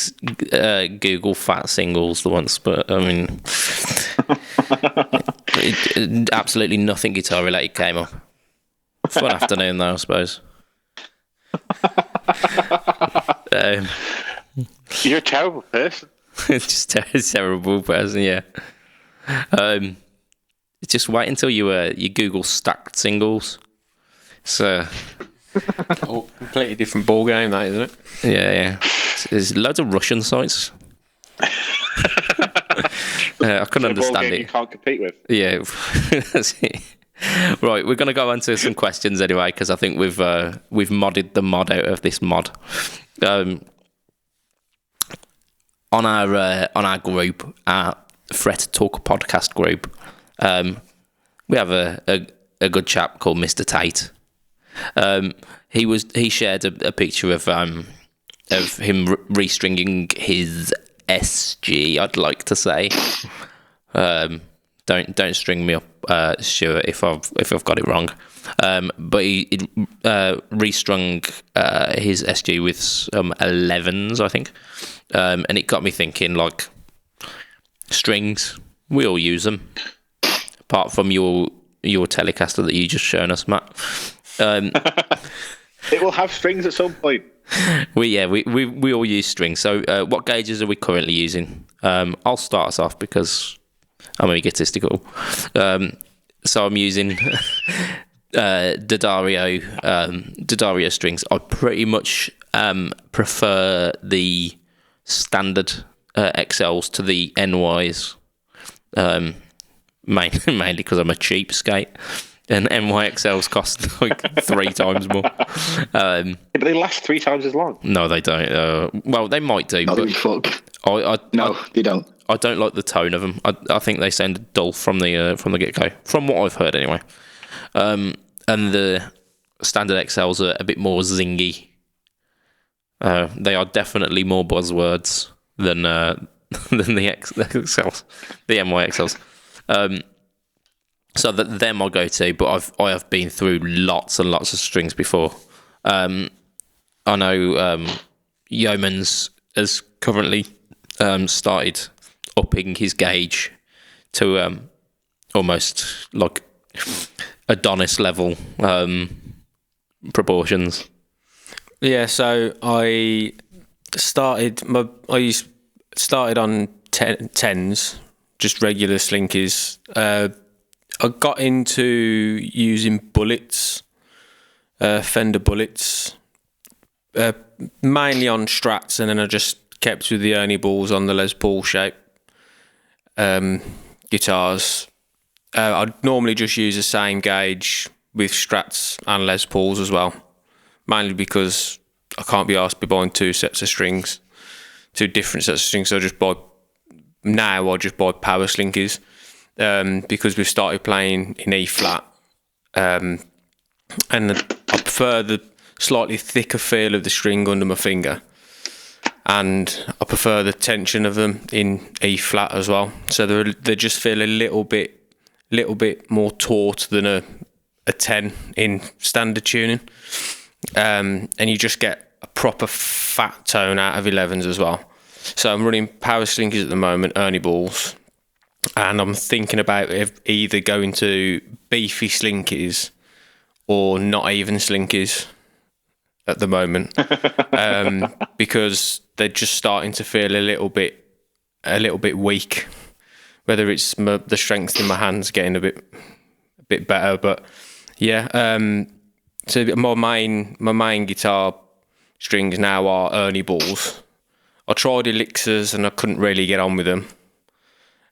Google fat singles once, but I mean, absolutely nothing guitar related came up. Fun afternoon though, I suppose. You're a terrible person. Just a terrible person, yeah. Just wait until you Google stacked singles. So. Oh, completely different ball game, that, isn't it? Yeah. There's loads of Russian sites. I couldn't understand it. You can't compete with. Yeah, that's it. Right, we're going to go on to some questions anyway, because I think we've modded the mod out of this mod. On our group, our Fret Talk podcast group, we have a good chap called Mr. Tate. He shared a picture of him restringing his SG. I'd like to say, don't string me up, Stuart, if I've got it wrong. But he restrung his SG with some 11s, I think, and it got me thinking. Like, strings, we all use them, apart from your Telecaster that you just shown us, Matt. It will have strings at some point. We all use strings. So what gauges are we currently using? I'll start us off because I'm egotistical. so I'm using D'Addario strings. I pretty much prefer the standard XLs to the NYs, mainly because I'm a cheapskate. And NYXLs cost like 3 times more. But they last 3 times as long. No, they don't. Well, they might do. No, but they don't. I don't like the tone of them. I think they sound dull from the get-go, from what I've heard anyway. And the standard XLs are a bit more zingy. They are definitely more buzzwords than the XLs, the NYXLs. So they're my go-to, but I have been through lots and lots of strings before. I know Yeomans has currently started upping his gauge to almost like Adonis level proportions. Yeah, so I started on tens, just regular slinkies. I got into using bullets, Fender bullets, mainly on Strats, and then I just kept with the Ernie balls on the Les Paul shape guitars. I'd normally just use the same gauge with Strats and Les Pauls as well, mainly because I can't be asked to be buying 2 different sets of strings. So I just buy power slinkies. Because we've started playing in E flat, and I prefer the slightly thicker feel of the string under my finger, and I prefer the tension of them in E flat as well. So they just feel a little bit more taut than a 10 in standard tuning, and you just get a proper fat tone out of 11s as well. So I'm running power slinkies at the moment, Ernie balls. And I'm thinking about either going to beefy slinkies or not even slinkies at the moment, because they're just starting to feel a little bit weak. Whether it's the strength in my hands getting a bit better, but yeah. So my main guitar strings now are Ernie balls. I tried elixirs and I couldn't really get on with them.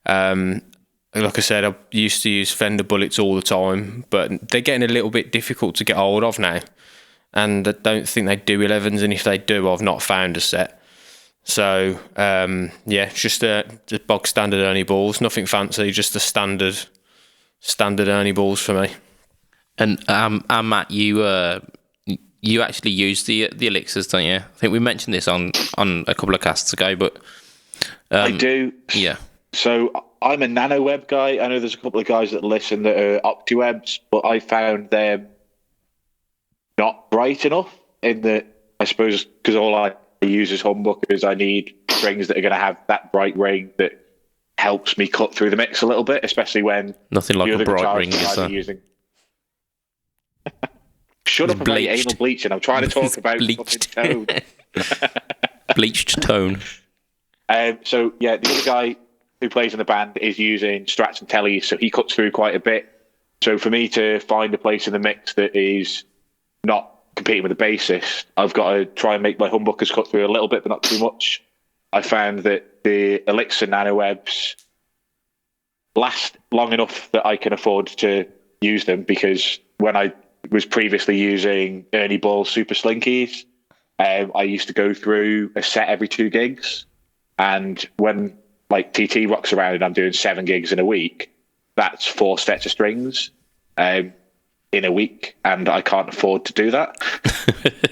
Like I said, I used to use Fender bullets all the time, but they're getting a little bit difficult to get hold of now. And I don't think they do 11s, and if they do, I've not found a set. So, it's just bog standard Ernie balls, nothing fancy, just the standard Ernie balls for me. And Matt, you actually use the elixirs, don't you? I think we mentioned this on a couple of casts ago, but I do. Yeah. So I'm a NanoWeb guy. I know there's a couple of guys that listen that are OptiWebs, but I found them not bright enough in that, I suppose, because all I use is humbuckers. I need strings that are going to have that bright ring that helps me cut through the mix a little bit, especially when nothing like a bright ring is using. Shut up about your anal bleaching. I'm trying to talk about bleached tone. Bleached tone. So yeah, the other guy who plays in the band is using Strats and Tellies, so he cuts through quite a bit. So for me to find a place in the mix that is not competing with the bassist, I've got to try and make my humbuckers cut through a little bit, but not too much. I found that the Elixir NanoWebs last long enough that I can afford to use them, because when I was previously using Ernie Ball Super Slinkies, I used to go through a set every 2 gigs. And when like TT rocks around and I'm doing 7 gigs in a week, that's 4 sets of strings in a week, and I can't afford to do that.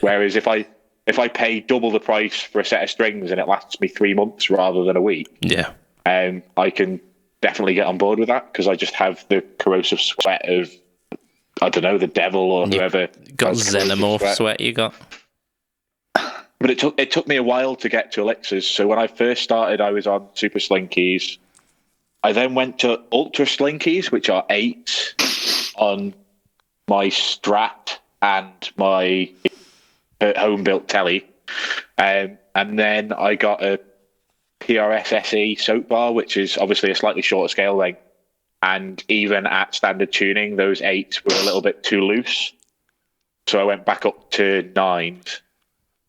Whereas if I pay double the price for a set of strings and it lasts me 3 months rather than a week, yeah, I can definitely get on board with that, because I just have the corrosive sweat of, I don't know, the devil or whoever. Got xenomorph sweat you got. But it took me a while to get to elixirs. So when I first started, I was on Super Slinkies. I then went to Ultra Slinkies, which are 8 on my Strat and my home-built telly. And then I got a PRS SE soap bar, which is obviously a slightly shorter scale length. and even at standard tuning, those 8s were a little bit too loose. So I went back up to 9s.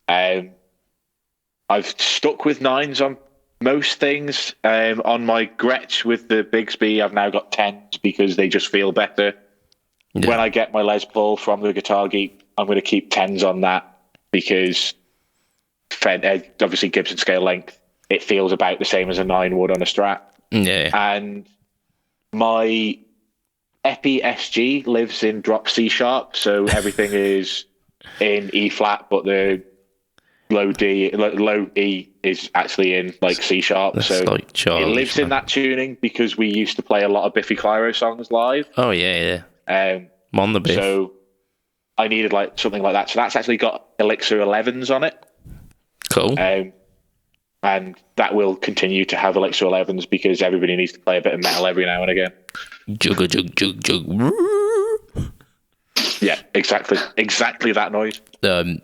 I've stuck with 9s on most things. On my Gretsch with the Bigsby, I've now got 10s because they just feel better. Yeah. When I get my Les Paul from the Guitar Geek, I'm going to keep 10s on that because obviously Gibson scale length, it feels about the same as a 9 would on a Strat. Yeah. And my Epi SG lives in drop C sharp, so everything is in E flat, but the low E is actually in like C sharp. That's so like it lives in that tuning because we used to play a lot of Biffy Clyro songs live. Oh yeah. I'm on the Biff. So I needed like something like that. So that's actually got Elixir 11s on it. Cool. And that will continue to have Elixir 11s because everybody needs to play a bit of metal every now and again. Jug. Yeah, exactly that noise. And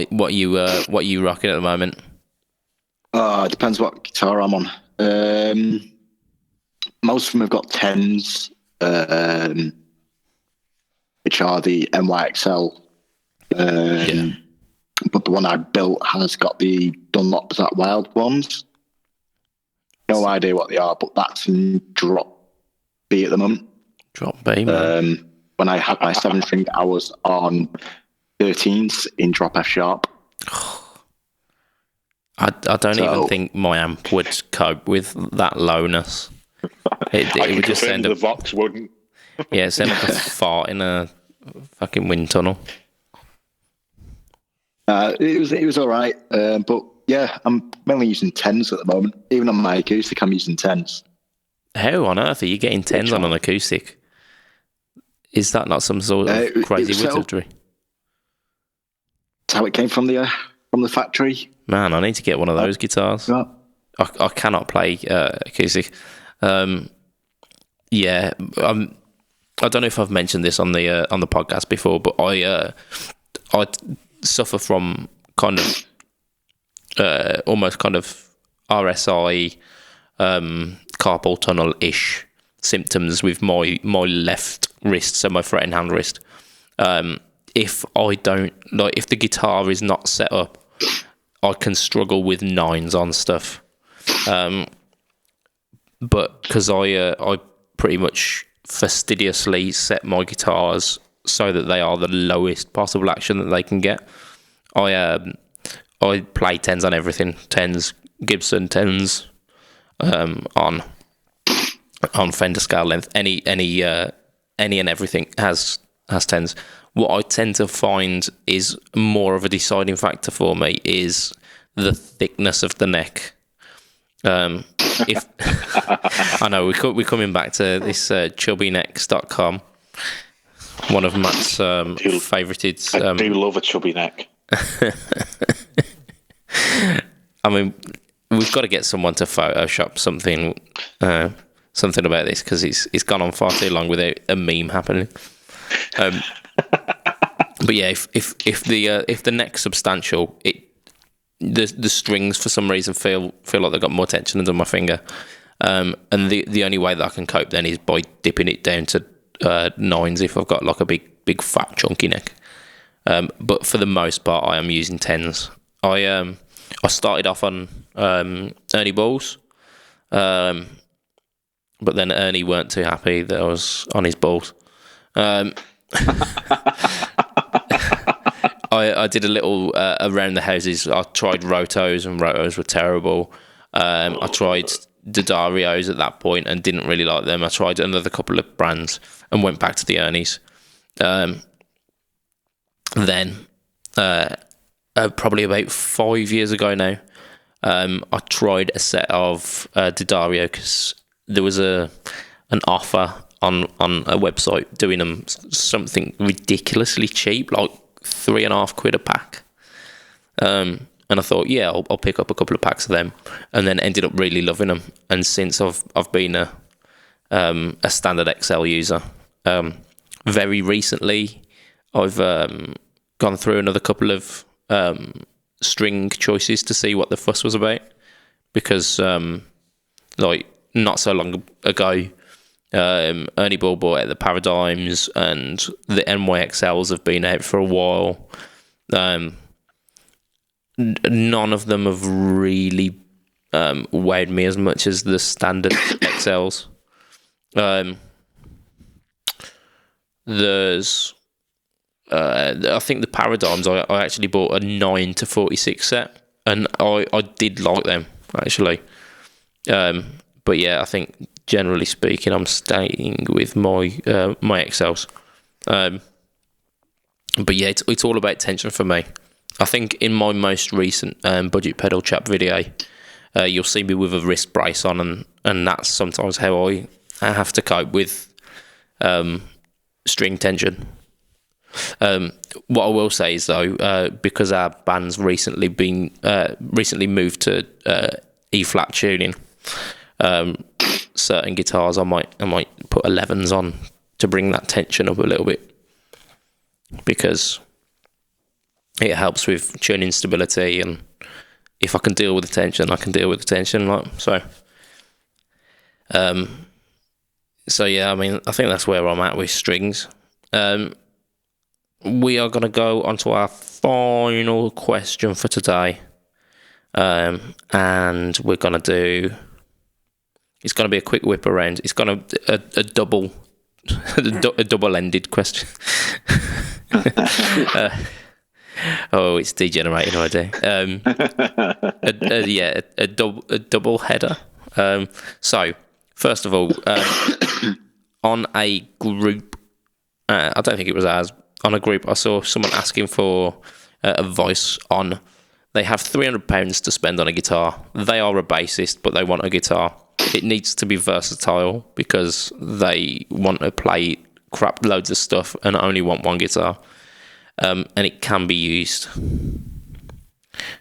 what you rocking at the moment? It depends what guitar I'm on. Most of them have got 10s, which are the NYXL. But the one I built has got the Dunlop That Wild ones. No idea what they are, but that's in drop B at the moment. Drop B, man. When I had my 7-string, I was on 13s in drop F sharp. I don't even think my amp would cope with that lowness. It would just send the Vox wouldn't. Yeah, send like a fart in a fucking wind tunnel. It was all right, but yeah, I'm mainly using 10s at the moment. Even on my acoustic, I'm using 10s. How on earth are you getting 10s on an acoustic? Is that not some sort of crazy wizardry? That's how it came from the factory. Man, I need to get one of those guitars. Yeah. I cannot play acoustic. I don't know if I've mentioned this on the podcast before, but I suffer from kind of almost kind of RSI carpal tunnel-ish symptoms with my left wrist, so my fretting hand wrist. If the guitar is not set up, I can struggle with 9s on stuff. But because I pretty much fastidiously set my guitars so that they are the lowest possible action that they can get, I play 10s on everything. 10s, Gibson 10s, on Fender scale length. Any and everything has 10s. What I tend to find is more of a deciding factor for me is the thickness of the neck. If I know we're coming back to this chubbynecks.com, one of Matt's favorited. I do love a chubby neck. I mean, we've got to get someone to Photoshop something about this because it's gone on far too long without a meme happening. But yeah, if the neck's substantial, the strings for some reason feel like they've got more tension under my finger, and the only way that I can cope then is by dipping it down to 9s if I've got like a big fat chunky neck. But for the most part, I am using 10s. I started off on Ernie balls, but then Ernie weren't too happy that I was on his balls. I did a little around the houses. I tried Rotos, and Rotos were terrible. I tried Didarios at that point and didn't really like them. I tried another couple of brands and went back to the Ernies. Then, probably about 5 years ago now, I tried a set of Didario because there was an offer on a website doing them something ridiculously cheap, like £3.50 a pack. And I thought, yeah, I'll pick up a couple of packs of them, and then ended up really loving them. And since I've been a standard XL user. Very recently, I've gone through another couple of string choices to see what the fuss was about, because like not so long ago, Ernie Ball bought out the Paradigms, and the NYXLs have been out for a while. None of them have really wowed me as much as the standard XLs. There's, I think the Paradigms, I actually bought a 9 to 46 set, and I did like them, actually. But yeah, I think generally speaking, I'm staying with my XLs. But yeah, it's all about tension for me. I think in my most recent budget pedal chap video, you'll see me with a wrist brace on, and that's sometimes how I have to cope with string tension. What I will say is though, because our band's recently moved to E flat tuning, certain guitars I might put 11s on to bring that tension up a little bit, because it helps with tuning stability, and if I can deal with the tension, I can deal with the tension. So yeah, I mean, I think that's where I'm at with strings. We are going to go on to our final question for today, and we're going to do. It's going to be a quick whip around. It's going to a double, a double-ended question. It's degenerating already. A double header. So first of all, on a group, I don't think it was ours. On a group, I saw someone asking for advice on. They have £300 to spend on a guitar. They are a bassist, but they want a guitar. It needs to be versatile because they want to play crap loads of stuff and only want one guitar. And it can be used.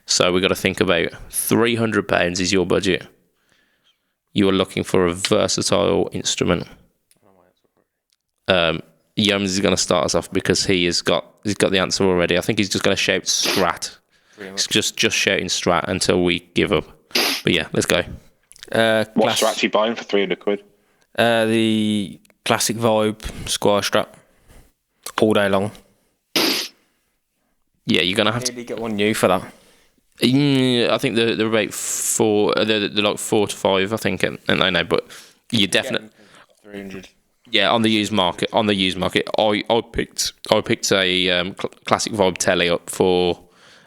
So we've got to think about £300 is your budget. You are looking for a versatile instrument. Yoms is going to start us off because he's got the answer already. I think he's just going to shout Strat. It's just shouting Strat until we give up. But yeah, let's go. What Strat you buying for £300? The classic Vibe Squire Strat. All day long. Yeah, you're going to have to get one new for that. I think they're about four. They're like 4 to 5, I think, and I know, but you definitely 300. Yeah, on the used market. I picked a classic Vibe telly up for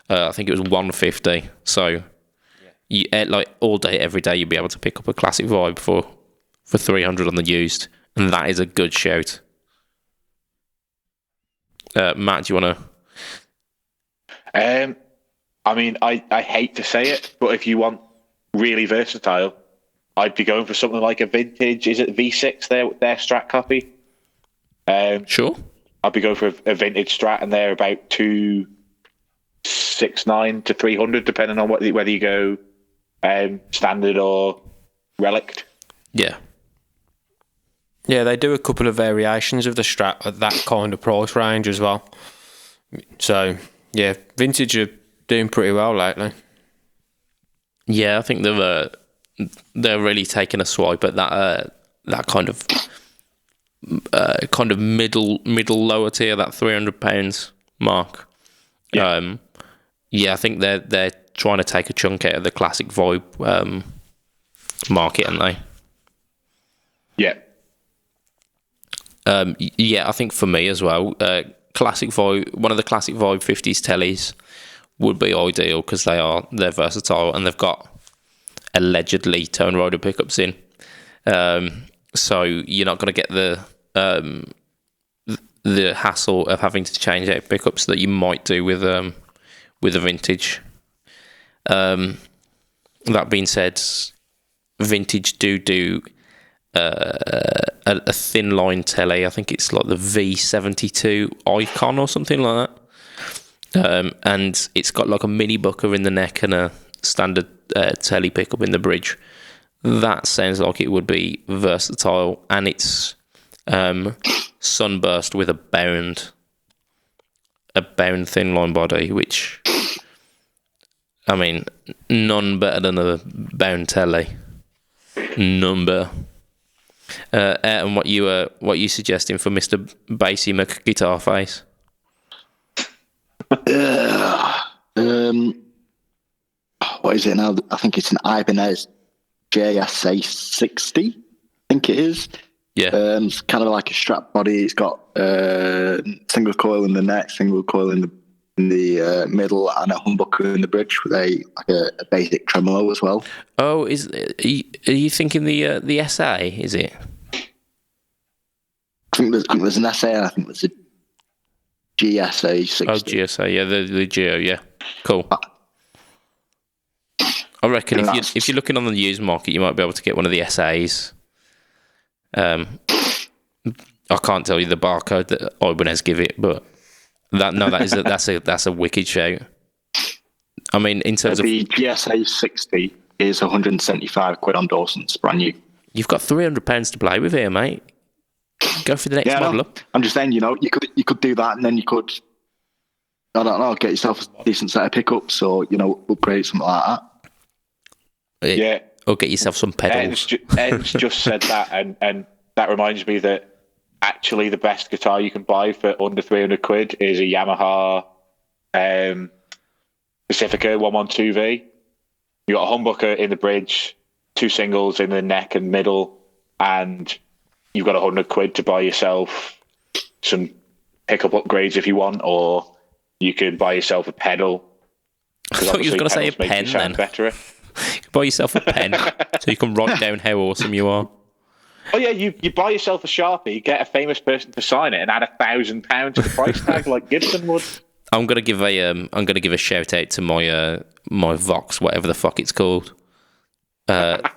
I think it was 150. So you like all day, every day, you'll be able to pick up a classic Vibe for 300 on the used, and that is a good shout. Matt, do you want to? I mean, I hate to say it, but if you want really versatile, I'd be going for something like a vintage. Is it V6? Their Strat copy. Sure. I'd be going for a vintage Strat, and they're about 269 to 300, depending on whether you go standard or relict. Yeah. Yeah, they do a couple of variations of the Strat at that kind of price range as well. So yeah, vintage are doing pretty well lately. Yeah, I think they're really taking a swipe at that kind of middle lower tier, that £300 mark. Yeah. I think they're trying to take a chunk out of the classic Vibe market, aren't they? Yeah. I think for me as well, classic Vibe, one of the classic Vibe 50s tellies would be ideal because they're versatile and they've got allegedly tone rider pickups in, so you're not going to get the hassle of having to change out pickups that you might do with a vintage. That being said, vintage do a thin line telly. I think it's like the V72 Icon or something like that. And it's got like a mini bucker in the neck and a standard telly pickup in the bridge. That sounds like it would be versatile, and it's sunburst with a bound thin line body, which, I mean, none better than a bound telly. None better. And what you suggesting for Mr. Bassy McGuitar Face? What is it now? I think it's an Ibanez JSA 60. I think it is. Yeah. It's kind of like a strap body. It's got single coil in the neck, single coil in the middle, and a humbucker in the bridge with a basic tremolo as well. Oh, are you thinking the SA? Is it? I think there's an SA. And I think there's a GSA 60. Oh, GSA, yeah, the Geo, yeah, cool. I reckon if you're looking on the used market, you might be able to get one of the SAs. I can't tell you the barcode that Ibanez give it, but that's a wicked shout. I mean, in terms the GSA 60 is 175 quid on Dawson's, brand new. You've got £300 to play with here, mate. Go for the next model up. I'm just saying, you could do that, and then you could, I don't know, get yourself a decent set of pickups, or upgrade something like that. Yeah. Or get yourself some pedals. Ed's just said that, and that reminds me that actually the best guitar you can buy for under 300 quid is a Yamaha Pacifica 112V. You got a humbucker in the bridge, 2 singles in the neck and middle, and you've got 100 quid to buy yourself some pickup upgrades if you want, or you could buy yourself a pedal. I thought you were going to say a pen then. Better. Buy yourself a pen so you can write down how awesome you are. Oh yeah, you buy yourself a Sharpie, get a famous person to sign it, and add £1,000 to the price tag like Gibson would. I'm gonna give a shout out to my Vox, whatever the fuck it's called. The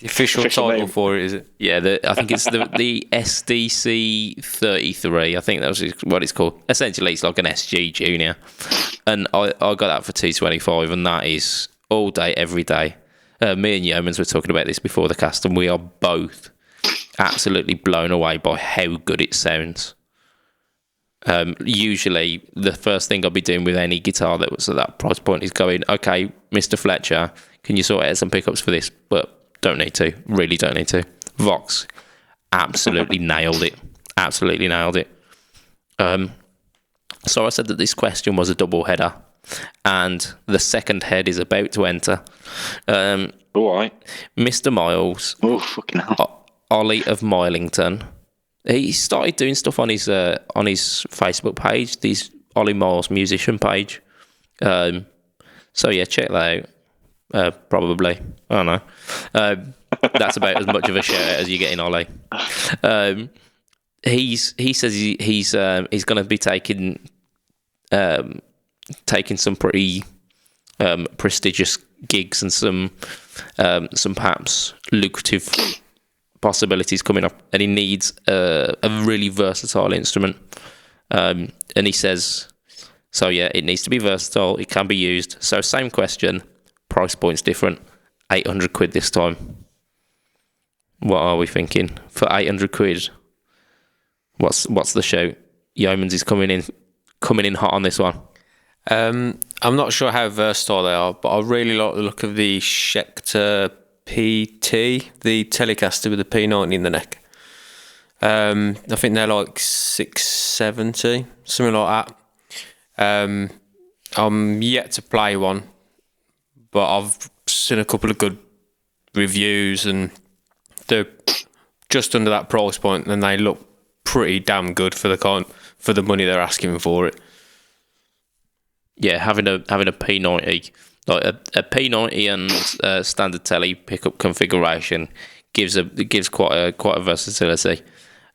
official title name for it, is it? Yeah, I think it's the SDC 33. I think that was what it's called. Essentially, it's like an SG Junior, and I got that for $225, and that is all day, every day. Me and Yeomans were talking about this before the cast, and we are both absolutely blown away by how good it sounds. Usually, the first thing I'll be doing with any guitar that was at that price point is going, okay, Mr. Fletcher, can you sort out some pickups for this? But don't need to. Really don't need to. Vox absolutely nailed it. Absolutely nailed it. So I said that this question was a double header, and the second head is about to enter. All right. Mr. Miles. Oh, fucking hell. Ollie of Milington. He started doing stuff on his Facebook page, this Ollie Miles musician page. So yeah, check that out. Probably. I don't know. That's about as much of a shout out as you get in Ollie. He says he's going to be taking some pretty prestigious gigs and some perhaps lucrative possibilities coming up, and he needs a really versatile instrument. And he says, so yeah, it needs to be versatile. It can be used. So same question, price point's different. 800 quid this time. What are we thinking for 800 quid? What's the shout? Yeomans is coming in hot on this one. I'm not sure how versatile they are, but I really like the look of the Schecter PT, the Telecaster with the P90 in the neck. I think they're like 670, something like that. I'm yet to play one, but I've seen a couple of good reviews, and they're just under that price point, and they look pretty damn good for the money they're asking for it. Yeah, having a P90, like a P90 and standard telly pickup configuration gives quite a versatility.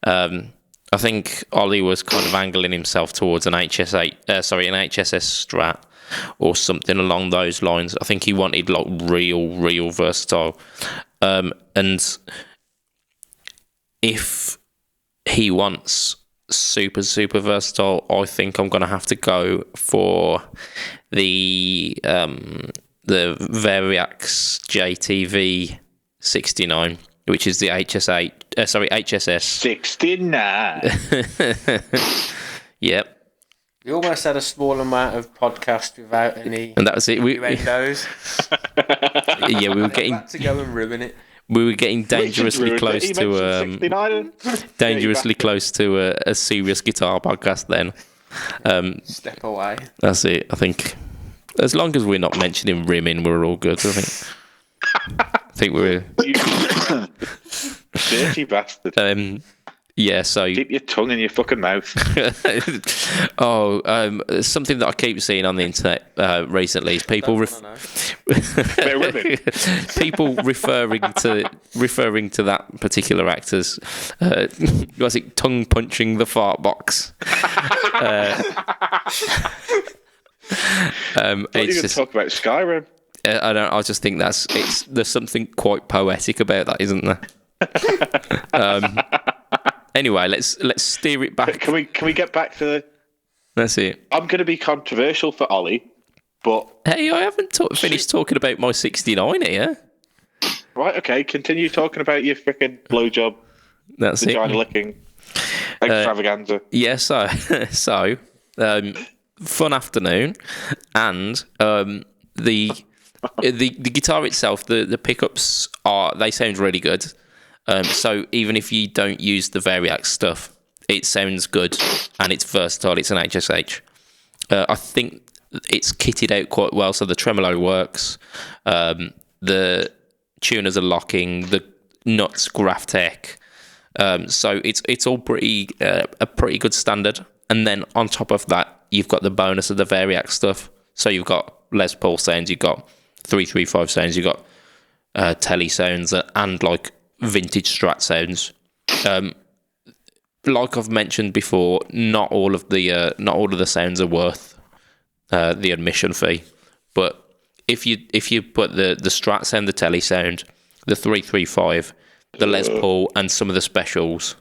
I think Ollie was kind of angling himself towards an HSS Strat or something along those lines. I think he wanted like real versatile. And if he wants super versatile, I think I'm gonna have to go for the Variax JTV 69, which is the HSS 69. Yep. We almost had a small amount of podcast without any And that was it. innuendos. Yeah, we were getting About to go and ruin it. we were getting dangerously close to a serious guitar podcast. Then Step away. that's it. I think as long as we're not mentioning rimming, we're all good. I think we're dirty bastard. Yeah, so Keep your tongue in your fucking mouth. something that I keep seeing on the internet recently is people people referring to that particular actor's was it tongue punching the fart box? It's just talk about Skyrim. I don't. I just think there's something quite poetic about that, isn't there? Anyway, let's steer it back. Can we get back to the? That's it. I'm going to be controversial for Ollie, but hey, I haven't finished talking about my 69 here. Right. Okay. Continue talking about your freaking blowjob. That's vagina it. licking extravaganza. Yeah. So fun afternoon, and the guitar itself, the pickups they sound really good. So even if you don't use the Variax stuff, it sounds good and it's versatile. It's an HSH. I think it's kitted out quite well, so the tremolo works. The tuners are locking. The nuts Graphtec. So it's all a pretty good standard. And then on top of that, you've got the bonus of the Variax stuff. So you've got Les Paul sounds, you've got 335 sounds, you've got Tele sounds, and like vintage Strat sounds. Like I've mentioned before, not all of the sounds are worth the admission fee. But if you put the Strat sound, the Tele sound, the 335, the Les Paul, and some of the specials,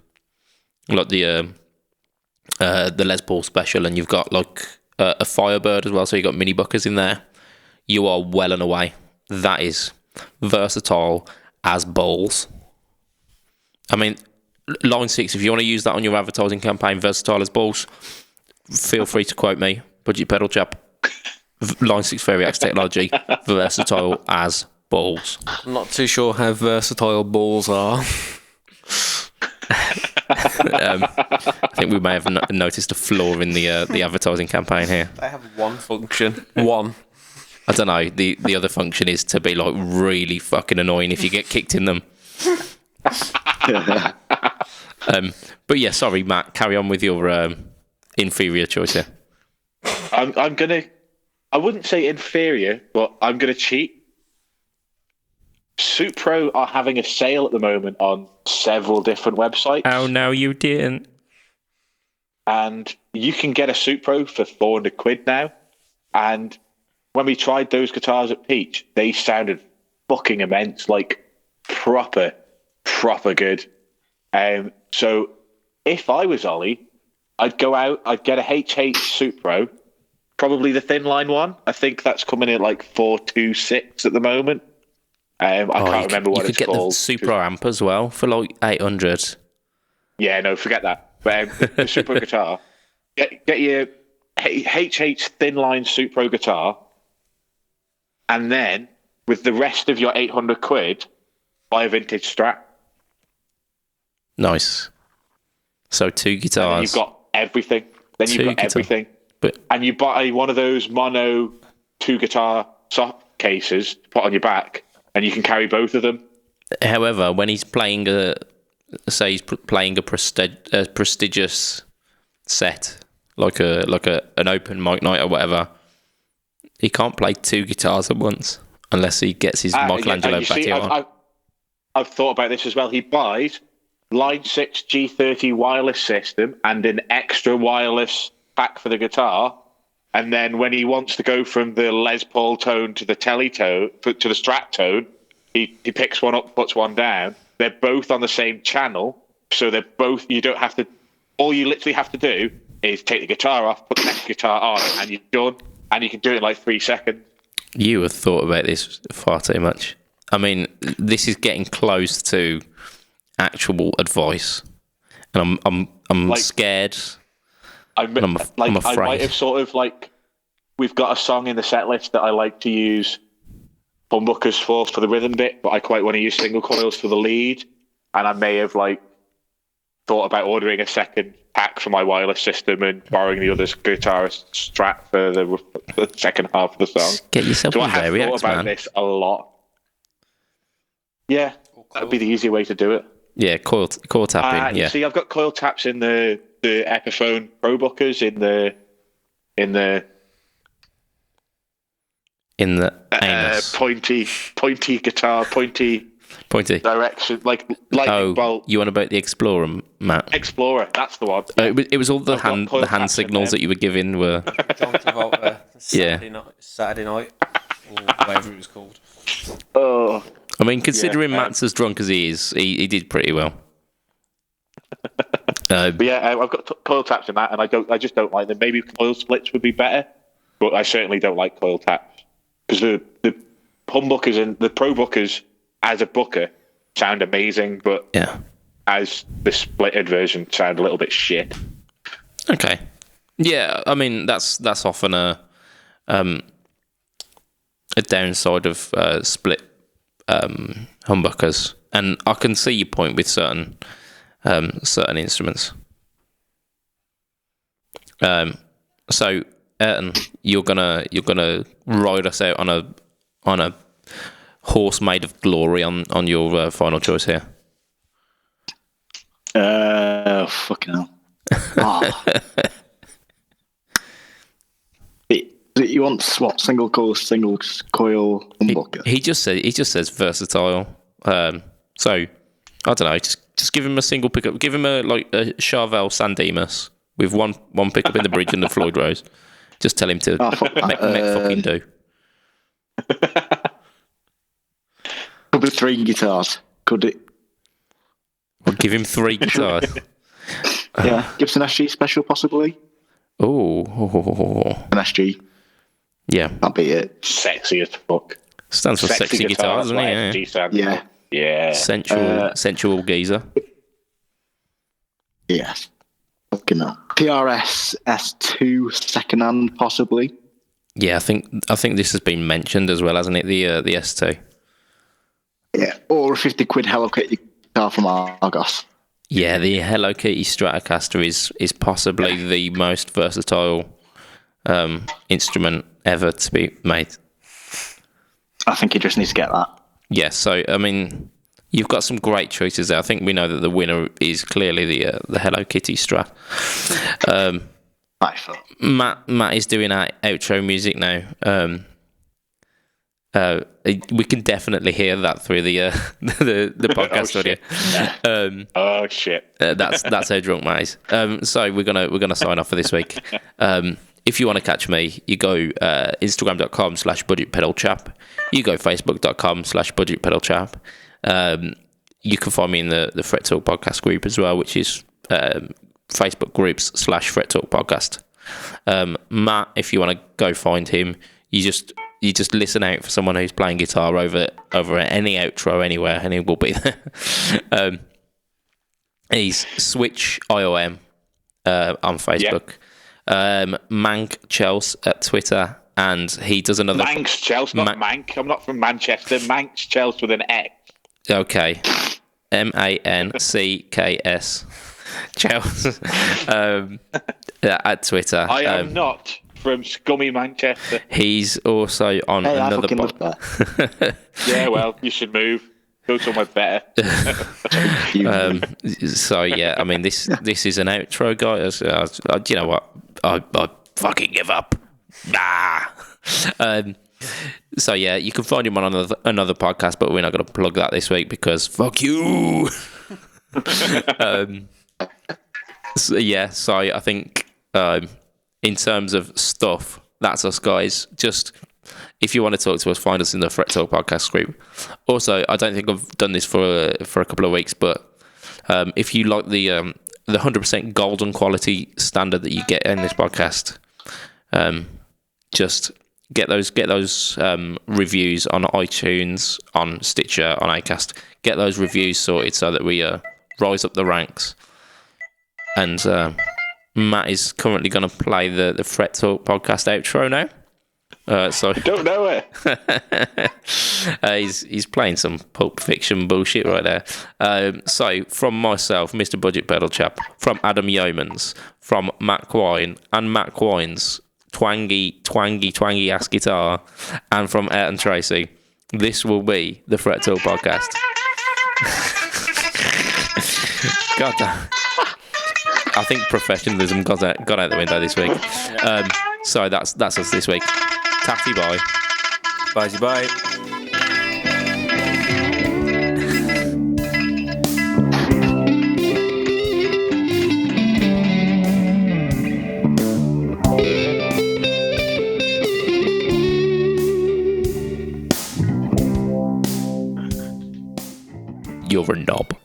like the Les Paul special, and you've got like a Firebird as well, so you've got mini buckers in there, you are well and away. That is versatile as balls. I mean, Line 6, if you want to use that on your advertising campaign, versatile as balls, feel free to quote me, Budget Pedal Chap. Line 6 Variax technology, versatile as balls. I'm not too sure how versatile balls are. I think we may have noticed a flaw in the advertising campaign here. They have one function. One. I don't know. The other function is to be like really fucking annoying if you get kicked in them. But yeah, sorry, Matt. Carry on with your inferior choice here. I wouldn't say inferior, but I'm gonna cheat. Supro are having a sale at the moment on several different websites. Oh no, you didn't. And you can get a Supro for £400 now. And when we tried those guitars at Peach, they sounded fucking immense, like proper good. So if I was Ollie, I'd go out, I'd get a HH Supro, probably the thin line one. I think that's coming in at like 426 at the moment. I can't remember what it's called. You could get the Supro amp as well for like 800. Yeah, no, forget that. But the Supro guitar, get your HH thin line Supro guitar, and then with the rest of your £800, buy a vintage Strat. Nice. So 2 guitars. And you've got everything. Then you've got everything. And you buy one of those mono 2 guitar soft cases to put on your back, and you can carry both of them. However, when he's playing a prestigious set, like an open mic night or whatever, he can't play 2 guitars at once unless he gets his Michelangelo Batio on. I've thought about this as well. He buys Line 6 G30 wireless system and an extra wireless pack for the guitar, and then when he wants to go from the Les Paul tone to the Tele tone to the Strat tone, he picks one up, puts one down. They're both on the same channel, so they're both. You don't have to. All you literally have to do is take the guitar off, put the next guitar on, and you're done. And you can do it in like 3 seconds. You have thought about this far too much. I mean, this is getting close to actual advice, and I'm like, scared. I'm I'm I afraid. might have sort of like, we've got a song in the set list that I like to use humbuckers for the rhythm bit, but I quite want to use single coils for the lead, and I may have like thought about ordering a second pack for my wireless system and borrowing the other guitarist Strat for the second half of the song. Get yourself So a I have Variax, thought about man. this a lot. Yeah, that would be the easy way to do it. Yeah, coil tapping. You Yeah, see, I've got coil taps in the Epiphone Pro Bookers in the anus. pointy guitar, pointy direction, like lightning bolt. You want about the Explorer, Matt? Explorer, that's the one. It was all the I've got hand coil taps in signals there. that you were giving were. John Travolta, Saturday night, or whatever it was called. Oh, I mean, considering Matt's as drunk as he is, he did pretty well. but yeah, I've got coil taps in that, and I just don't like them. Maybe coil splits would be better, but I certainly don't like coil taps because the humbuckers and the Pro Bookers as a booker sound amazing, but as the splitted version sound a little bit shit. Okay. Yeah, I mean that's often a downside of split humbuckers, and I can see your point with certain instruments. So Ayrton, you're gonna ride us out on a horse made of glory on your final choice here. Fucking hell. Oh. You want what? Single coil humbucker? He just says versatile. So I don't know. Just give him a single pickup. Give him a Charvel Sandemus with one pickup in the bridge and the Floyd Rose. Just tell him to make fucking do. Could be 3 guitars. Could it? Or give him 3 guitars. Yeah, Gibson SG special possibly. Oh, An SG. Yeah, That'd be it. Sexy as fuck. Stands for sexy guitars, doesn't it? Yeah. Yeah. Sensual geezer. Yes. Fucking hell. PRS S2 second hand possibly. Yeah, I think this has been mentioned as well, hasn't it? The S2. Yeah, or a 50 quid Hello Kitty guitar from Argos. Yeah, the Hello Kitty Stratocaster is possibly the most versatile instrument ever to be made. I think you just need to get that. Yeah, so I mean, you've got some great choices there. I think we know that the winner is clearly the Hello Kitty Strat. Matt is doing our outro music now. We can definitely hear that through the podcast audio. Oh shit! That's how drunk Matt is. So we're gonna sign off for this week. If you want to catch me, you go Instagram.com/budgetpedalchap. You go Facebook.com/budgetpedalchap. You can find me in the Fret Talk podcast group as well, which is Facebook groups/Fret Talk podcast. Matt, if you want to go find him, you just listen out for someone who's playing guitar over any outro anywhere, and he will be there. He's Switch IOM on Facebook. Mank Chels at Twitter, and he does another. Manx Chels, not Mank. I'm not from Manchester. Manx Chels with an X. Okay, MANCKS Chels at Twitter. I am not from scummy Manchester. He's also on another. Yeah, well, you should move. Go somewhere better. So yeah, I mean this is an outro, guys. You know what? I fucking give up. So yeah, you can find him on another podcast, but we're not going to plug that this week because fuck you. So I think in terms of stuff, that's us, guys. Just if you want to talk to us, find us in the Fret Talk podcast group. Also, I don't think I've done this for a couple of weeks, but if you like the 100% golden quality standard that you get in this podcast, just get those reviews on iTunes, on Stitcher, on Acast. Get those reviews sorted so that we rise up the ranks. And Matt is currently going to play the Fret Talk podcast outro now. So I don't know it. he's playing some Pulp Fiction bullshit right there. So from myself, Mr. Budget Pedal Chap, from Adam Yeomans, from Matt Quine and Matt Quine's twangy ass guitar, and from Ayrton Tracy, this will be the Fret Talk podcast. God damn. I think professionalism got out the window this week. So that's us this week. Tatty bye. Bye. You're a knob.